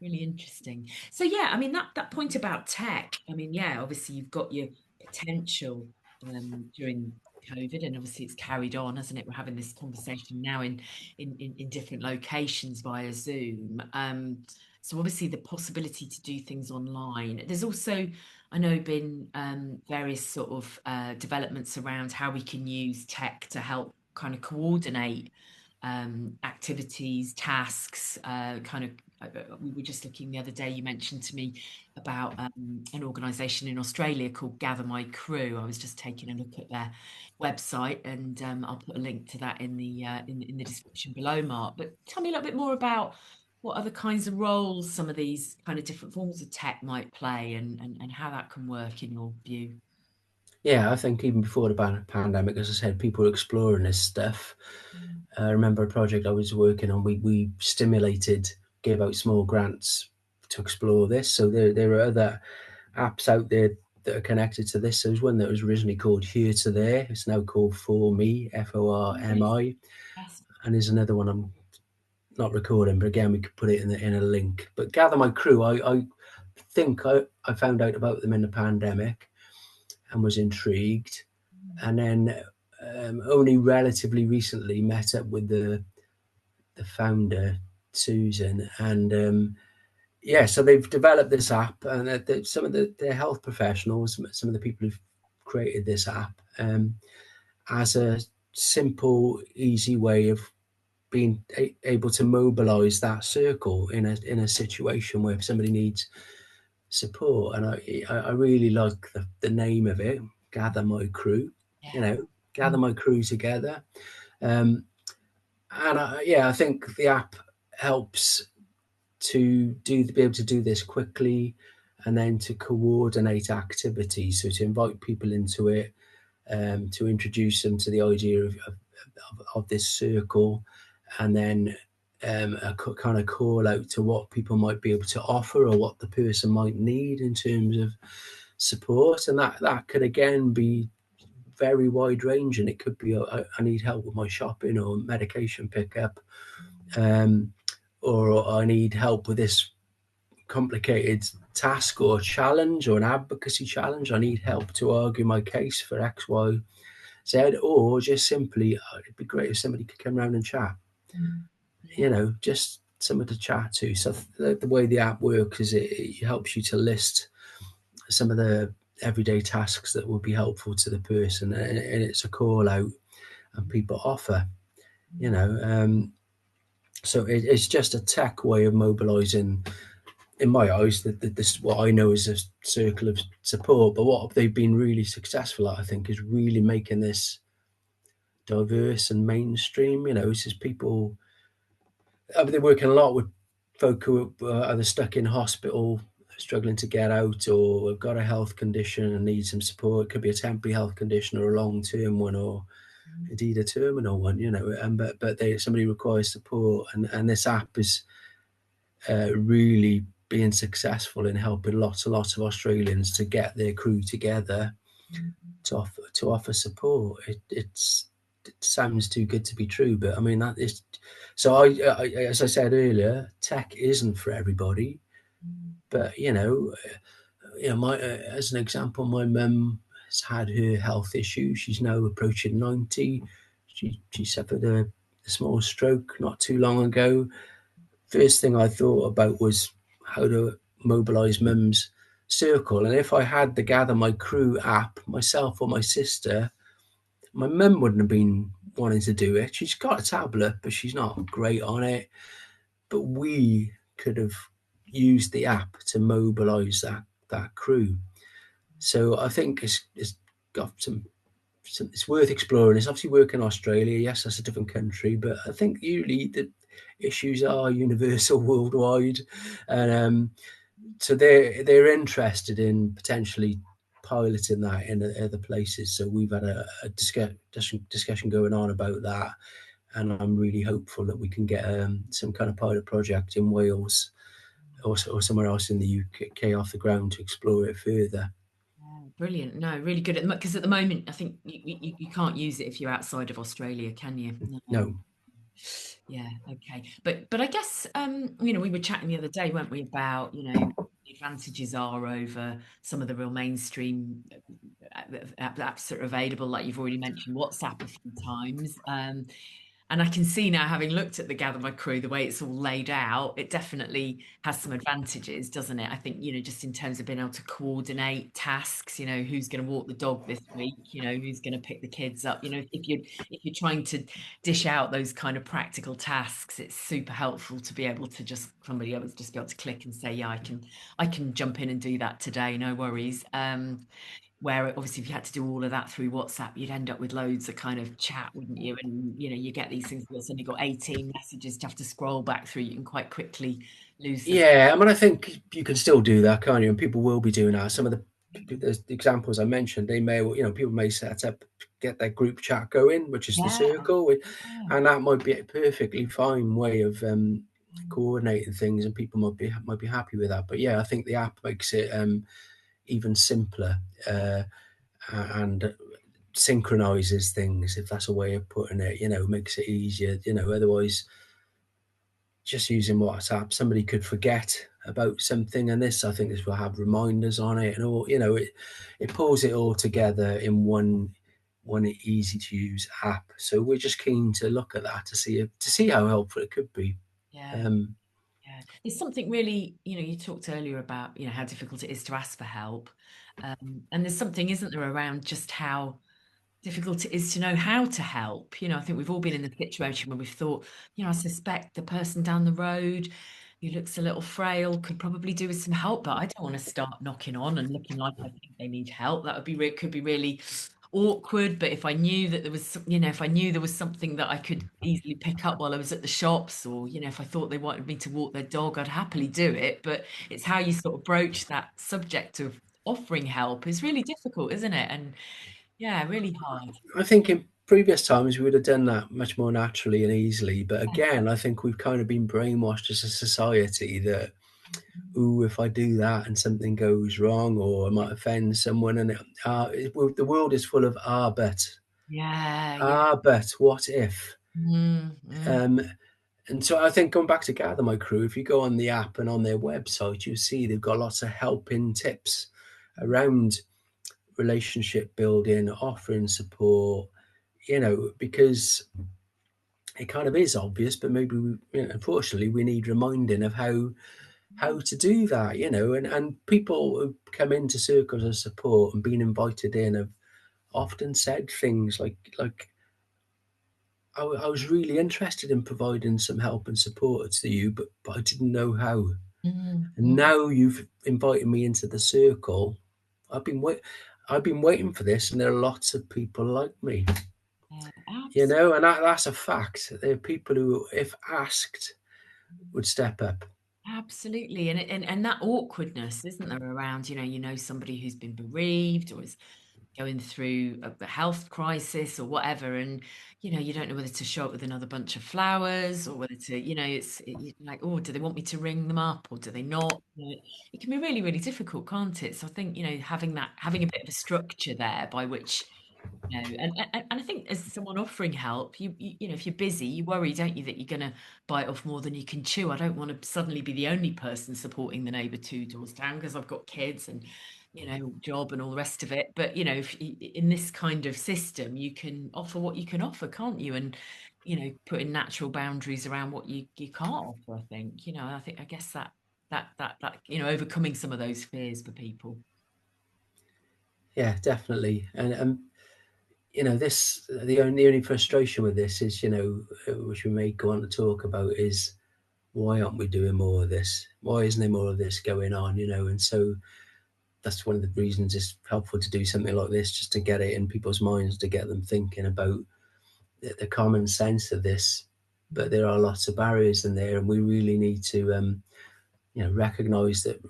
really interesting. So yeah, I mean that point about tech, I mean, yeah, obviously you've got your potential during COVID, and obviously it's carried on, hasn't it? We're having this conversation now in different locations via Zoom. So obviously the possibility to do things online. There's also, I know, been various sort of developments around how we can use tech to help kind of coordinate activities, tasks, we were just looking the other day, you mentioned to me about an organisation in Australia called Gather My Crew. I was just taking a look at their website, and I'll put a link to that in the description below, Mark. But tell me a little bit more about what other kinds of roles some of these kind of different forms of tech might play, and how that can work in your view. Yeah, I think even before the pandemic, as I said, people were exploring this stuff. Mm, I remember a project I was working on. We stimulated, gave out small grants to explore this. So there are other apps out there that are connected to this. So there's one that was originally called Here to There. It's now called For Me, nice. FORMI. Yes. And there's another one I'm not recording, but again, we could put it in a link. But Gather My Crew, I think I found out about them in the pandemic and was intrigued, Mm, and then only relatively recently met up with the founder, Susan, and yeah, so they've developed this app, and some of the health professionals, some of the people who've created this app, as a simple, easy way of being able to mobilize that circle in a situation where somebody needs support. And I really like the name of it, Gather My Crew. You yeah. know, gather Mm, my crew together. Um, and yeah, I think the app helps to be able to do this quickly, and then to coordinate activities. So to invite people into it, to introduce them to the idea of this circle, and then kind of call out to what people might be able to offer, or what the person might need in terms of support. And that could again be very wide ranging. It could be, I need help with my shopping or medication pickup, um, or I need help with this complicated task or challenge, or an advocacy challenge. I need help to argue my case for X, Y, Z, or just simply, it'd be great if somebody could come around and chat. mm, yeah. Just someone to chat to. So the way the app works is it helps you to list some of the everyday tasks that would be helpful to the person, and it's a call out, and people offer. You Mm, know, so it's just a tech way of mobilising, in my eyes, this what I know is a circle of support. But what they've been really successful at, I think, is really making this diverse and mainstream. It's just people. They're working a lot with folk who are either stuck in hospital, struggling to get out, or have got a health condition and need some support. It could be a temporary health condition or a long term one, or indeed a terminal one, but somebody requires support, and this app is really being successful in helping lots and lots of Australians to get their crew together to offer support. It sounds too good to be true, but I mean that is. So as I said earlier, tech isn't for everybody, but as an example, my mum has had her health issues. She's now approaching 90. She suffered a small stroke not too long ago. First thing I thought about was how to mobilise mum's circle. And if I had the Gather My Crew app, myself or my sister, my mum wouldn't have been wanting to do it. She's got a tablet, but she's not great on it. But we could have used the app to mobilise that crew. So I think it's got some, it's worth exploring. It's obviously work in Australia. Yes, that's a different country, but I think usually the issues are universal worldwide, and so they're interested in potentially piloting that in other places. So we've had a discussion going on about that, and I'm really hopeful that we can get some kind of pilot project in Wales or somewhere else in the UK off the ground to explore it further. Yeah, brilliant. No, really good. Because at the moment, I think you can't use it if you're outside of Australia, can you? No. No, Yeah, okay. But I guess we were chatting the other day, weren't we, about, the advantages are over some of the real mainstream apps that are available, like you've already mentioned WhatsApp a few times. And I can see now, having looked at the Gather My Crew, the way it's all laid out, it definitely has some advantages, doesn't it? I think, just in terms of being able to coordinate tasks, who's going to walk the dog this week, who's going to pick the kids up. If you're trying to dish out those kind of practical tasks, it's super helpful to be able to somebody else just be able to click and say, yeah, I can jump in and do that today, no worries. Where obviously if you had to do all of that through WhatsApp, you'd end up with loads of kind of chat, wouldn't you? And you get these things where suddenly got 18 messages to have to scroll back through. You can quite quickly lose the. yeah, I mean, I think you can still do that, can't you? And people will be doing that. Some of the examples I mentioned, they may, people may set up, get their group chat going, which is the Yeah, circle, yeah. and that might be a perfectly fine way of coordinating things, and people might be happy with that. But yeah, I think the app makes it even simpler, and synchronizes things, if that's a way of putting it. Makes it easier. Otherwise, just using WhatsApp, somebody could forget about something, and I think this will have reminders on it, and all. It pulls it all together in one easy to use app. So we're just keen to look at that to see how helpful it could be. Yeah. Um, Yeah. There's something really, you talked earlier about, how difficult it is to ask for help. And there's something, isn't there, around just how difficult it is to know how to help. I think we've all been in the situation where we've thought, I suspect the person down the road who looks a little frail could probably do with some help, but I don't want to start knocking on and looking like I think they need help. That could be really awkward. But if I knew that there was if I knew there was something that I could easily pick up while I was at the shops, or if I thought they wanted me to walk their dog, I'd happily do it. But it's how you sort of broach that subject of offering help is really difficult, isn't it? And yeah, really hard. I think in previous times we would have done that much more naturally and easily, but again, I think we've kind of been brainwashed as a society that, ooh, if I do that and something goes wrong or I might offend someone, and the world is full of Yeah, yeah. but what if? Mm, mm, Um, and so I think going back to Gather My Crew, if you go on the app and on their website, you see they've got lots of helping tips around relationship building, offering support, because it kind of is obvious, but maybe unfortunately we need reminding of how to do that, and people who come into circles of support and been invited in have often said things like I was really interested in providing some help and support to you, but I didn't know how. mm, And mm. now you've invited me into the circle. I've been wait, I've been waiting for this, and there are lots of people like me, Yeah, and that's a fact. There are people who, if asked, would step up. absolutely. And that awkwardness, isn't there, around, somebody who's been bereaved or is going through a health crisis or whatever, and you don't know whether to show up with another bunch of flowers or whether to, you're like, oh, do they want me to ring them up or do they not? It can be really, really difficult, can't it? So I think, having a bit of a structure there by which, and I think as someone offering help, if you're busy, you worry, don't you, that you're going to bite off more than you can chew. I don't want to suddenly be the only person supporting the neighbour two doors down because I've got kids and, job and all the rest of it. But, if in this kind of system, you can offer what you can offer, can't you? And, put in natural boundaries around what you can't offer, I think. I guess that, overcoming some of those fears for people. Yeah, definitely. And this the only frustration with this is, which we may go on to talk about, is why aren't we doing more of this? Why isn't there more of this going on? And so that's one of the reasons it's helpful to do something like this, just to get it in people's minds, to get them thinking about the common sense of this. But there are lots of barriers in there, and we really need to, recognize that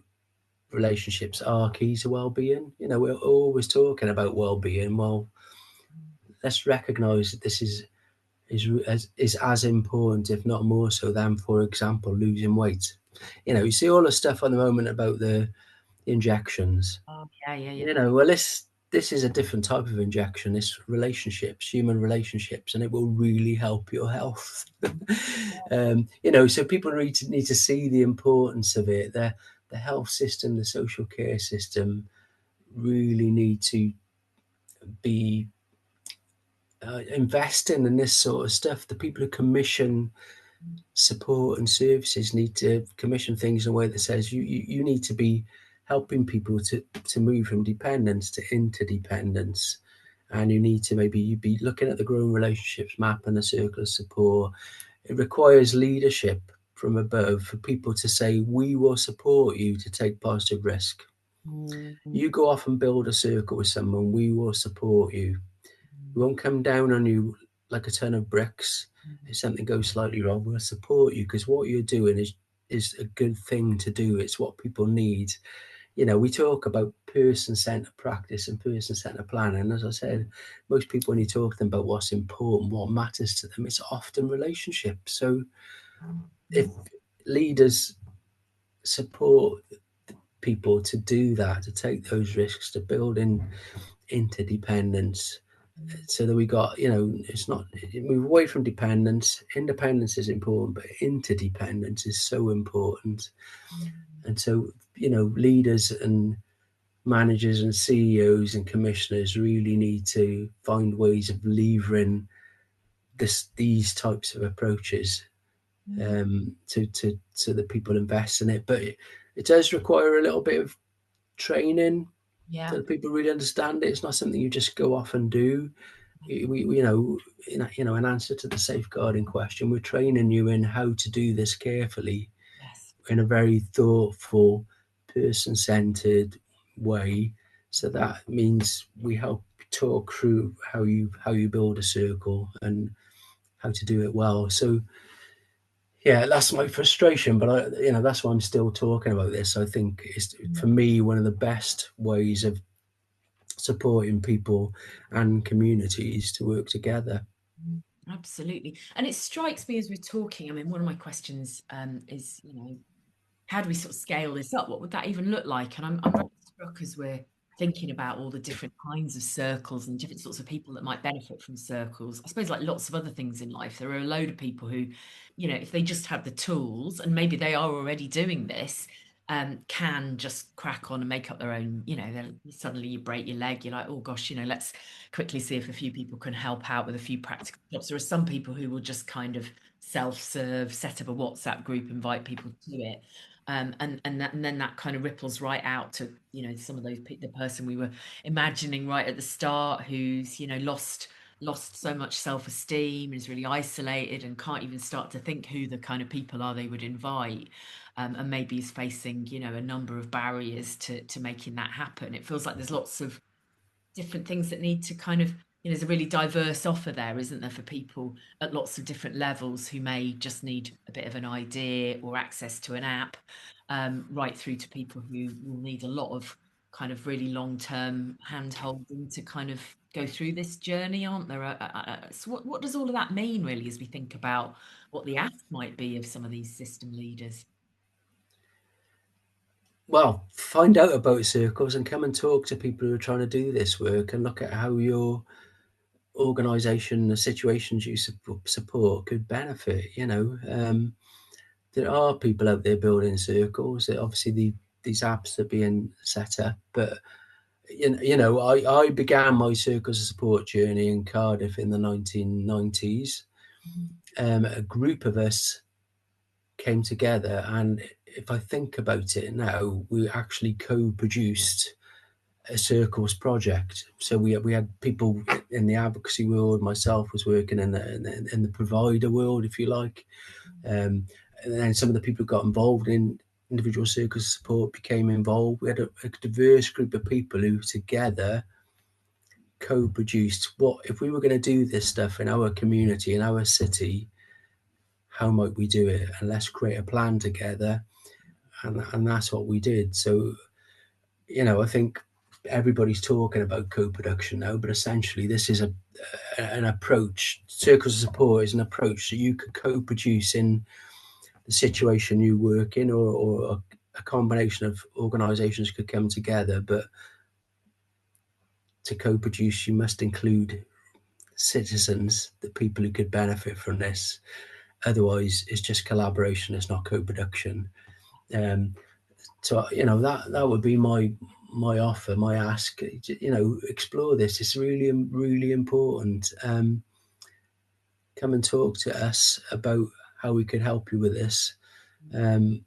relationships are key to well-being. We're always talking about well-being. Well, let's recognize that this is as important, if not more so, than, for example, losing weight. You see all the stuff at the moment about the injections. Oh, yeah, yeah, yeah. Well, this is a different type of injection. It's relationships, human relationships, and it will really help your health. So people need to see the importance of it. The health system, the social care system, really need to be investing in this sort of stuff. The people who commission support and services need to commission things in a way that says you need to be helping people to move from dependence to interdependence, and you need to maybe you be looking at the growing relationships map and the circle of support. It requires leadership from above for people to say, we will support you to take positive risk. Mm, You go off and build a circle with someone, we will support you. We won't come down on you like a ton of bricks. If something goes slightly wrong, we'll support you, because what you're doing is a good thing to do. It's what people need. We talk about person-centered practice and person-centered planning. As I said, most people, when you talk to them about what's important, what matters to them, it's often relationships. So if leaders support people to do that, to take those risks, to build in interdependence, so that we got, it's not move away from dependence. Independence is important, but interdependence is so important. And so, leaders and managers and CEOs and commissioners really need to find ways of levering these types of approaches, to so that people invest in it. But it does require a little bit of training, yeah. so that people really understand it. It's not something you just go off and do. In answer to the safeguarding question, we're training you in how to do this carefully, Yes. in a very thoughtful, person-centered way. So that means we help talk through how you build a circle and how to do it well. So yeah, that's my frustration, but that's why I'm still talking about this. I think it's, for me, one of the best ways of supporting people and communities to work together. Absolutely. And it strikes me as we're talking, I mean, one of my questions is, how do we sort of scale this up? What would that even look like? And I'm very struck as we're thinking about all the different kinds of circles and different sorts of people that might benefit from circles. I suppose, like lots of other things in life, there are a load of people who, if they just have the tools, and maybe they are already doing this, can just crack on and make up their own, then suddenly you break your leg, you're like, oh gosh, let's quickly see if a few people can help out with a few practical jobs. There are some people who will just kind of self-serve, set up a WhatsApp group, invite people to it. And then that kind of ripples right out to, some of those the person we were imagining right at the start, who's, lost so much self-esteem, is really isolated and can't even start to think who the kind of people are they would invite, and maybe is facing, a number of barriers to making that happen. It feels like there's lots of different things that need to kind of, there's a really diverse offer there, isn't there, for people at lots of different levels who may just need a bit of an idea or access to an app, right through to people who will need a lot of kind of really long-term hand-holding to kind of go through this journey, aren't there? So what does all of that mean really as we think about what the ask might be of some of these system leaders? Well, find out about circles and come and talk to people who are trying to do this work and look at how your organisation, the situations you support could benefit. There are people out there building circles. Obviously, these apps are being set up, but I began my circles of support journey in Cardiff in the 1990s. A group of us came together, and if I think about it now, we actually co-produced a circles project. So we had people in the advocacy world. Myself was working in the provider world, if you like, and then some of the people who got involved in individual circles support became involved. We had a diverse group of people who together co-produced what if we were going to do this stuff in our community, in our city, how might we do it, and let's create a plan together. And that's what we did. So I think everybody's talking about co-production now, but essentially this is an approach. Circles of support is an approach that you could co-produce in the situation you work in, or a combination of organisations could come together. But to co-produce, you must include citizens, the people who could benefit from this. Otherwise, it's just collaboration. It's not co-production. So that would be my offer, my ask. Explore this. It's really, really important. Come and talk to us about how we could help you with this, and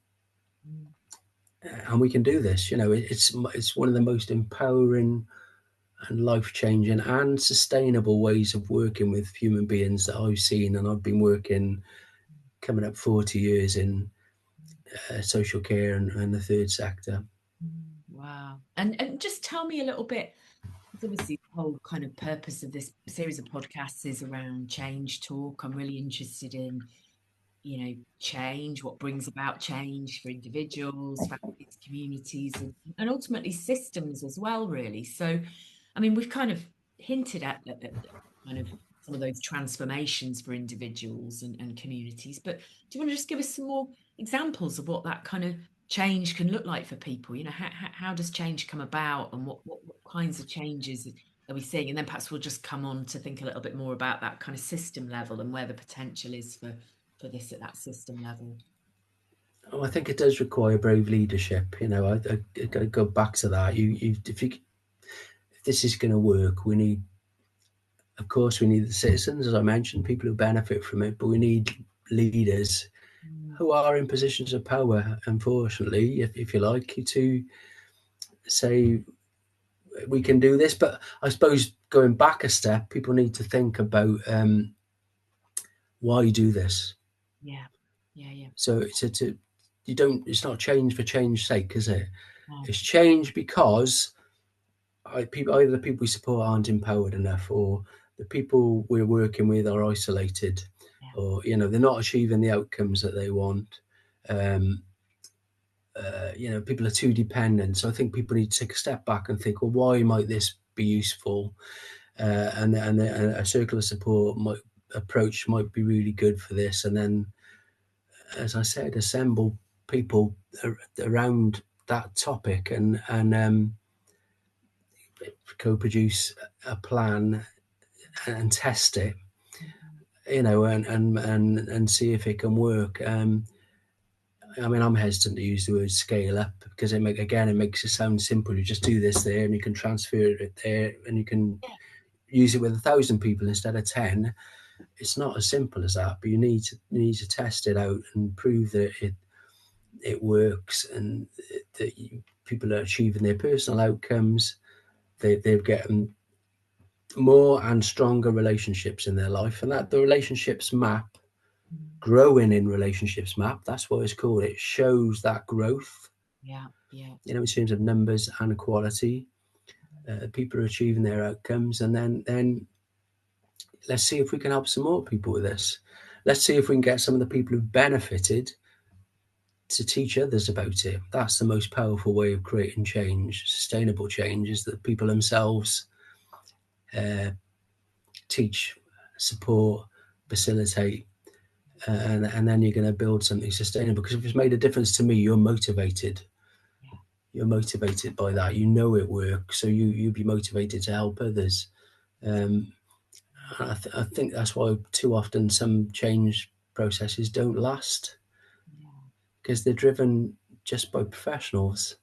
we can do this. It's one of the most empowering and life-changing and sustainable ways of working with human beings that I've seen, and I've been working coming up 40 years in social care and the third sector. Wow. And just tell me a little bit, because obviously the whole kind of purpose of this series of podcasts is around change talk. I'm really interested in, change, what brings about change for individuals, families, communities, and ultimately systems as well, really. So, I mean, we've kind of hinted at kind of some of those transformations for individuals and communities, but do you want to just give us some more examples of what that kind of change can look like for people? How does change come about, and what kinds of changes are we seeing? And then perhaps we'll just come on to think a little bit more about that kind of system level and where the potential is for this at that system level. Oh, I think it does require brave leadership. I go back to that. If this is going to work, of course, we need the citizens, as I mentioned, people who benefit from it, but we need leaders who are in positions of power, unfortunately, if you like, to say we can do this. But I suppose going back a step, people need to think about why you do this. Yeah, yeah. So it's not change for change's sake, is it? Wow. It's change because either the people we support aren't empowered enough, or the people we're working with are isolated, Yeah. or they're not achieving the outcomes that they want. People are too dependent. So I think people need to take a step back and think, well, why might this be useful? And a circle of support approach might be really good for this. And then, as I said, assemble people around that topic and co-produce a plan and test it, and see if it can work. I mean, I'm hesitant to use the word scale up because it makes it sound simple. You just do this there, and you can transfer it there, and you can use it with 1,000 people instead of 10. It's not as simple as that, but you need to test it out and prove that it works, and that people are achieving their personal outcomes. They're getting more and stronger relationships in their life, and that the relationships map, growing in relationships map, that's what it's called. It shows that growth, Yeah. in terms of numbers and quality. People are achieving their outcomes, and then let's see if we can help some more people with this. Let's see if we can get some of the people who've benefited to teach others about it. That's the most powerful way of creating change, sustainable change, is that people themselves teach, support, facilitate, and then you're going to build something sustainable. Because if it's made a difference to me, you're motivated. You're motivated by that. You know it works, so you'll be motivated to help others. I think that's why too often some change processes don't last, because they're driven just by professionals.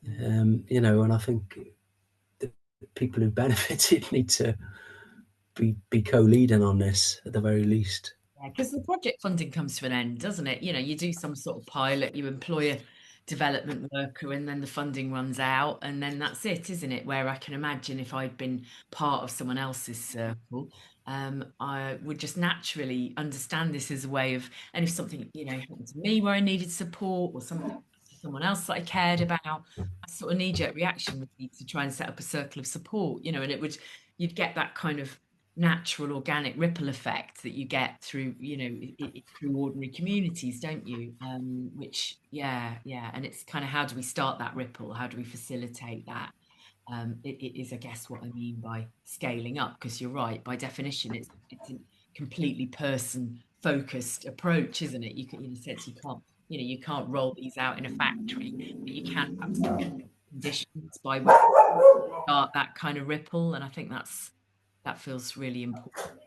You know, and I think the people who benefited need to be co-leading on this at the very least. Yeah, because the project funding comes to an end, doesn't it? You know, you do some sort of pilot, you employ a development worker, and then the funding runs out, and then that's it, isn't it? Where I can imagine if I'd been part of someone else's circle, I would just naturally understand this as a way of, and if something, you know, happened to me where I needed support, or something to someone else that I cared about, a sort of knee-jerk reaction would be to try and set up a circle of support, you know, and you'd get that kind of natural organic ripple effect that you get through, you know, through ordinary communities, don't you? Which, yeah, and it's kind of, how do we start that ripple? How do we facilitate that? It is, I guess, what I mean by scaling up, because you're right, by definition, it's a completely person focused approach, isn't it? You can, in a sense, you can't roll these out in a factory, but you can have some conditions by which start that kind of ripple, and I think that feels really important.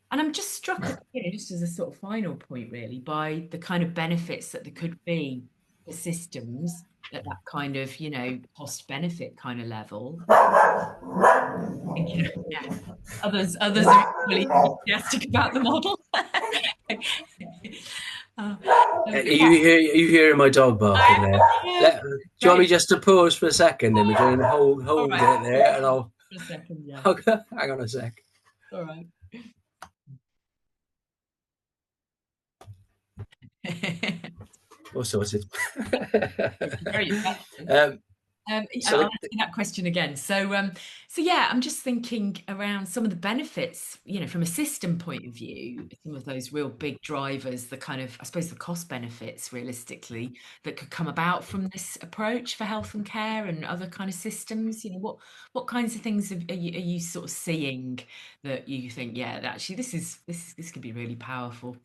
And I'm just struck, you know, just as a sort of final point, really, by the kind of benefits that there could be for systems at that kind of, you know, cost benefit kind of level. Thinking, yeah, others are equally enthusiastic about the model. Uh, Are yeah, you hearing my dog barking there? yeah, Do you want me great. just to pause for a second, Imogen, and hold All hold right, it there, and for a second, yeah. I'll hang on a sec. All right. All sorted. Very effective. um, so I'll ask you that question again. So yeah, I'm just thinking around some of the benefits, you know, from a system point of view, some of those real big drivers, the kind of, I suppose, the cost benefits realistically that could come about from this approach for health and care and other kind of systems. You know, what kinds of things are you sort of seeing that you think, yeah, actually this could be really powerful.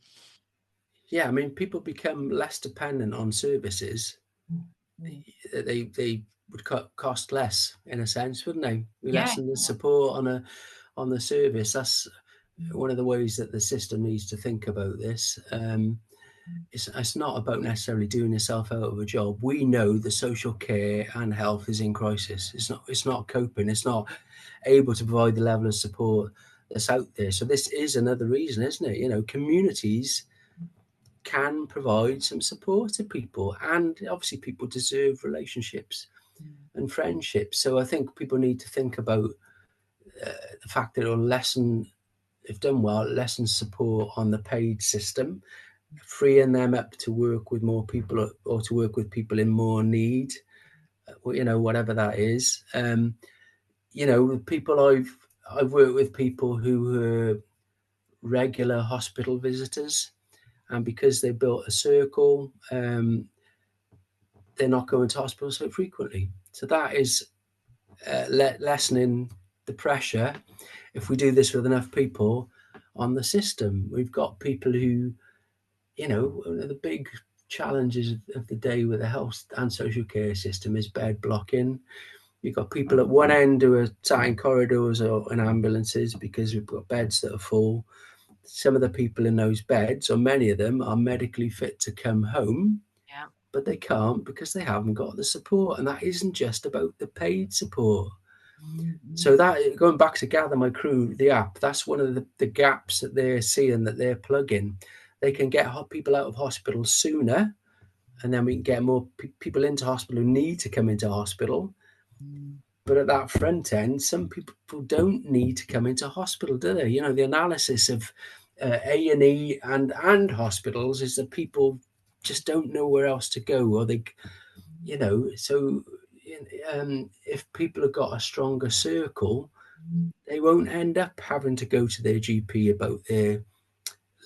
yeah, I mean, people become less dependent on services. Mm. They would cost less, in a sense, wouldn't they? We Yeah. lessen the support on the service. That's one of the ways that the system needs to think about this. It's not about necessarily doing yourself out of a job. We know the social care and health is in crisis. It's not coping. It's not able to provide the level of support that's out there. So this is another reason, isn't it? You know, communities can provide some support to people, and obviously people deserve relationships and friendships. So I think people need to think about the fact that it'll lessen, if done well, lessen support on the paid system, freeing them up to work with more people, or to work with people in more need, you know, whatever that is. You know, people I've worked with people who were regular hospital visitors, and because they built a circle, they're not going to hospital so frequently. So that is lessening the pressure, if we do this with enough people, on the system. We've got people who, you know, one of the big challenges of the day with the health and social care system is bed blocking. You've got people at one end who are sat in corridors or in ambulances because we've got beds that are full. Some of the people in those beds, or many of them, are medically fit to come home, Yeah. but they can't because they haven't got the support. And that isn't just about the paid support. So that, going back to Gather My Crew, the app, that's one of the gaps that they're seeing, that they're plugging. They can get people out of hospital sooner, and then we can get more people into hospital who need to come into hospital. But at that front end, some people don't need to come into hospital, do they? You know, the analysis of A&E and hospitals is that people just don't know where else to go, or they, you know, so if people have got a stronger circle, they won't end up having to go to their GP about their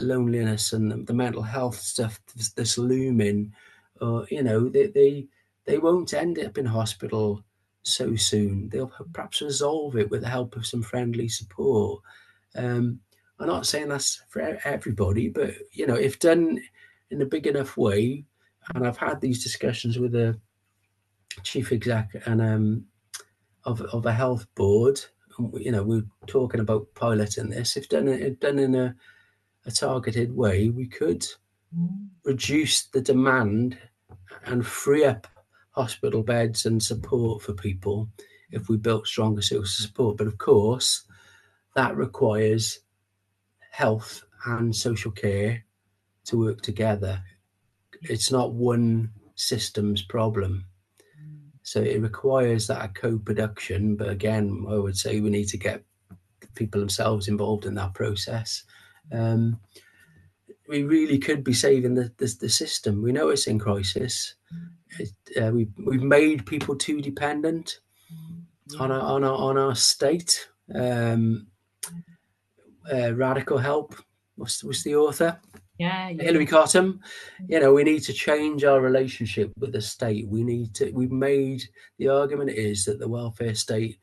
loneliness and the mental health stuff that's looming, they won't end up in hospital so soon. They'll perhaps resolve it with the help of some friendly support. I'm not saying that's for everybody, but if done in a big enough way, and I've had these discussions with the chief exec and of a health board. We're talking about piloting this. If done in a targeted way, we could reduce the demand and free up hospital beds and support for people if we built stronger social support. But of course, that requires health and social care to work together. It's not one system's problem. So it requires that co-production. But again, I would say we need to get people themselves involved in that process. We really could be saving the system. We know it's in crisis. We've made people too dependent on our state. Radical Help was the author. Yeah. Hillary Cotton. We need to change our relationship with the state. We've made, the argument is that the welfare state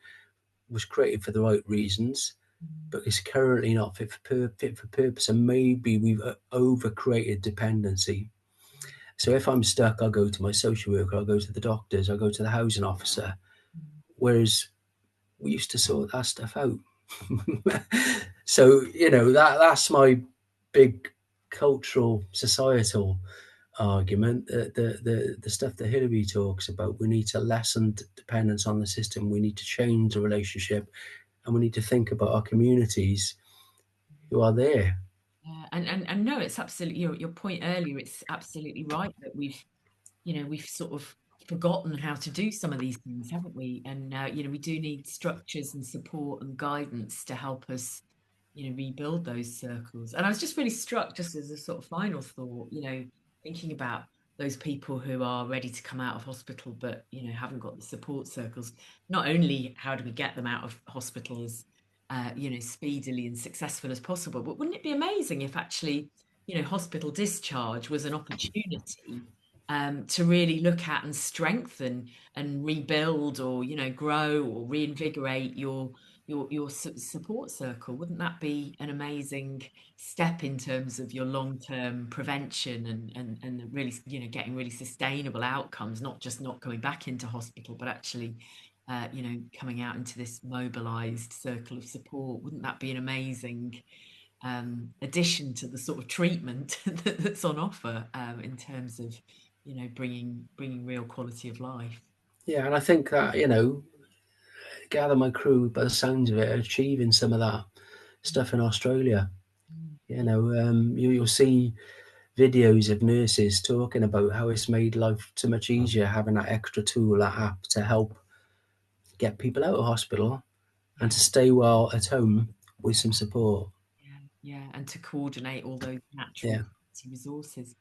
was created for the right reasons, but it's currently not fit for purpose. And maybe we've over-created dependency. So if I'm stuck, I'll go to my social worker, I'll go to the doctors, I'll go to the housing officer. Whereas we used to sort that stuff out. So, that's my big cultural, societal argument. The stuff that Hillary talks about, we need to lessen dependence on the system. We need to change the relationship, and we need to think about our communities who are there. And no, it's absolutely your point earlier. It's absolutely right that we've sort of forgotten how to do some of these things, haven't we? And we do need structures and support and guidance to help us, rebuild those circles. And I was just really struck, just as a sort of final thought, thinking about those people who are ready to come out of hospital, but haven't got the support circles. Not only how do we get them out of hospital as speedily and successful as possible, but wouldn't it be amazing if actually, hospital discharge was an opportunity to really look at and strengthen and rebuild, or grow or reinvigorate your support circle? Wouldn't that be an amazing step in terms of your long-term prevention and really getting really sustainable outcomes, not just not going back into hospital, but actually coming out into this mobilized circle of support? Wouldn't that be an amazing addition to the sort of treatment that's on offer, in terms of bringing real quality of life? Yeah, and I think that, Gather My Crew, by the sounds of it, are achieving some of that stuff in Australia. You'll see videos of nurses talking about how it's made life so much easier having that extra tool, that app, to help get people out of hospital and to stay well at home with some support. Yeah, and to coordinate all those natural Yeah. resources.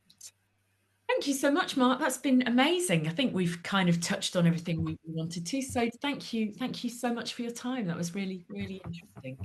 Thank you so much, Mark. That's been amazing. I think we've kind of touched on everything we wanted to. So thank you so much for your time. That was really, really interesting.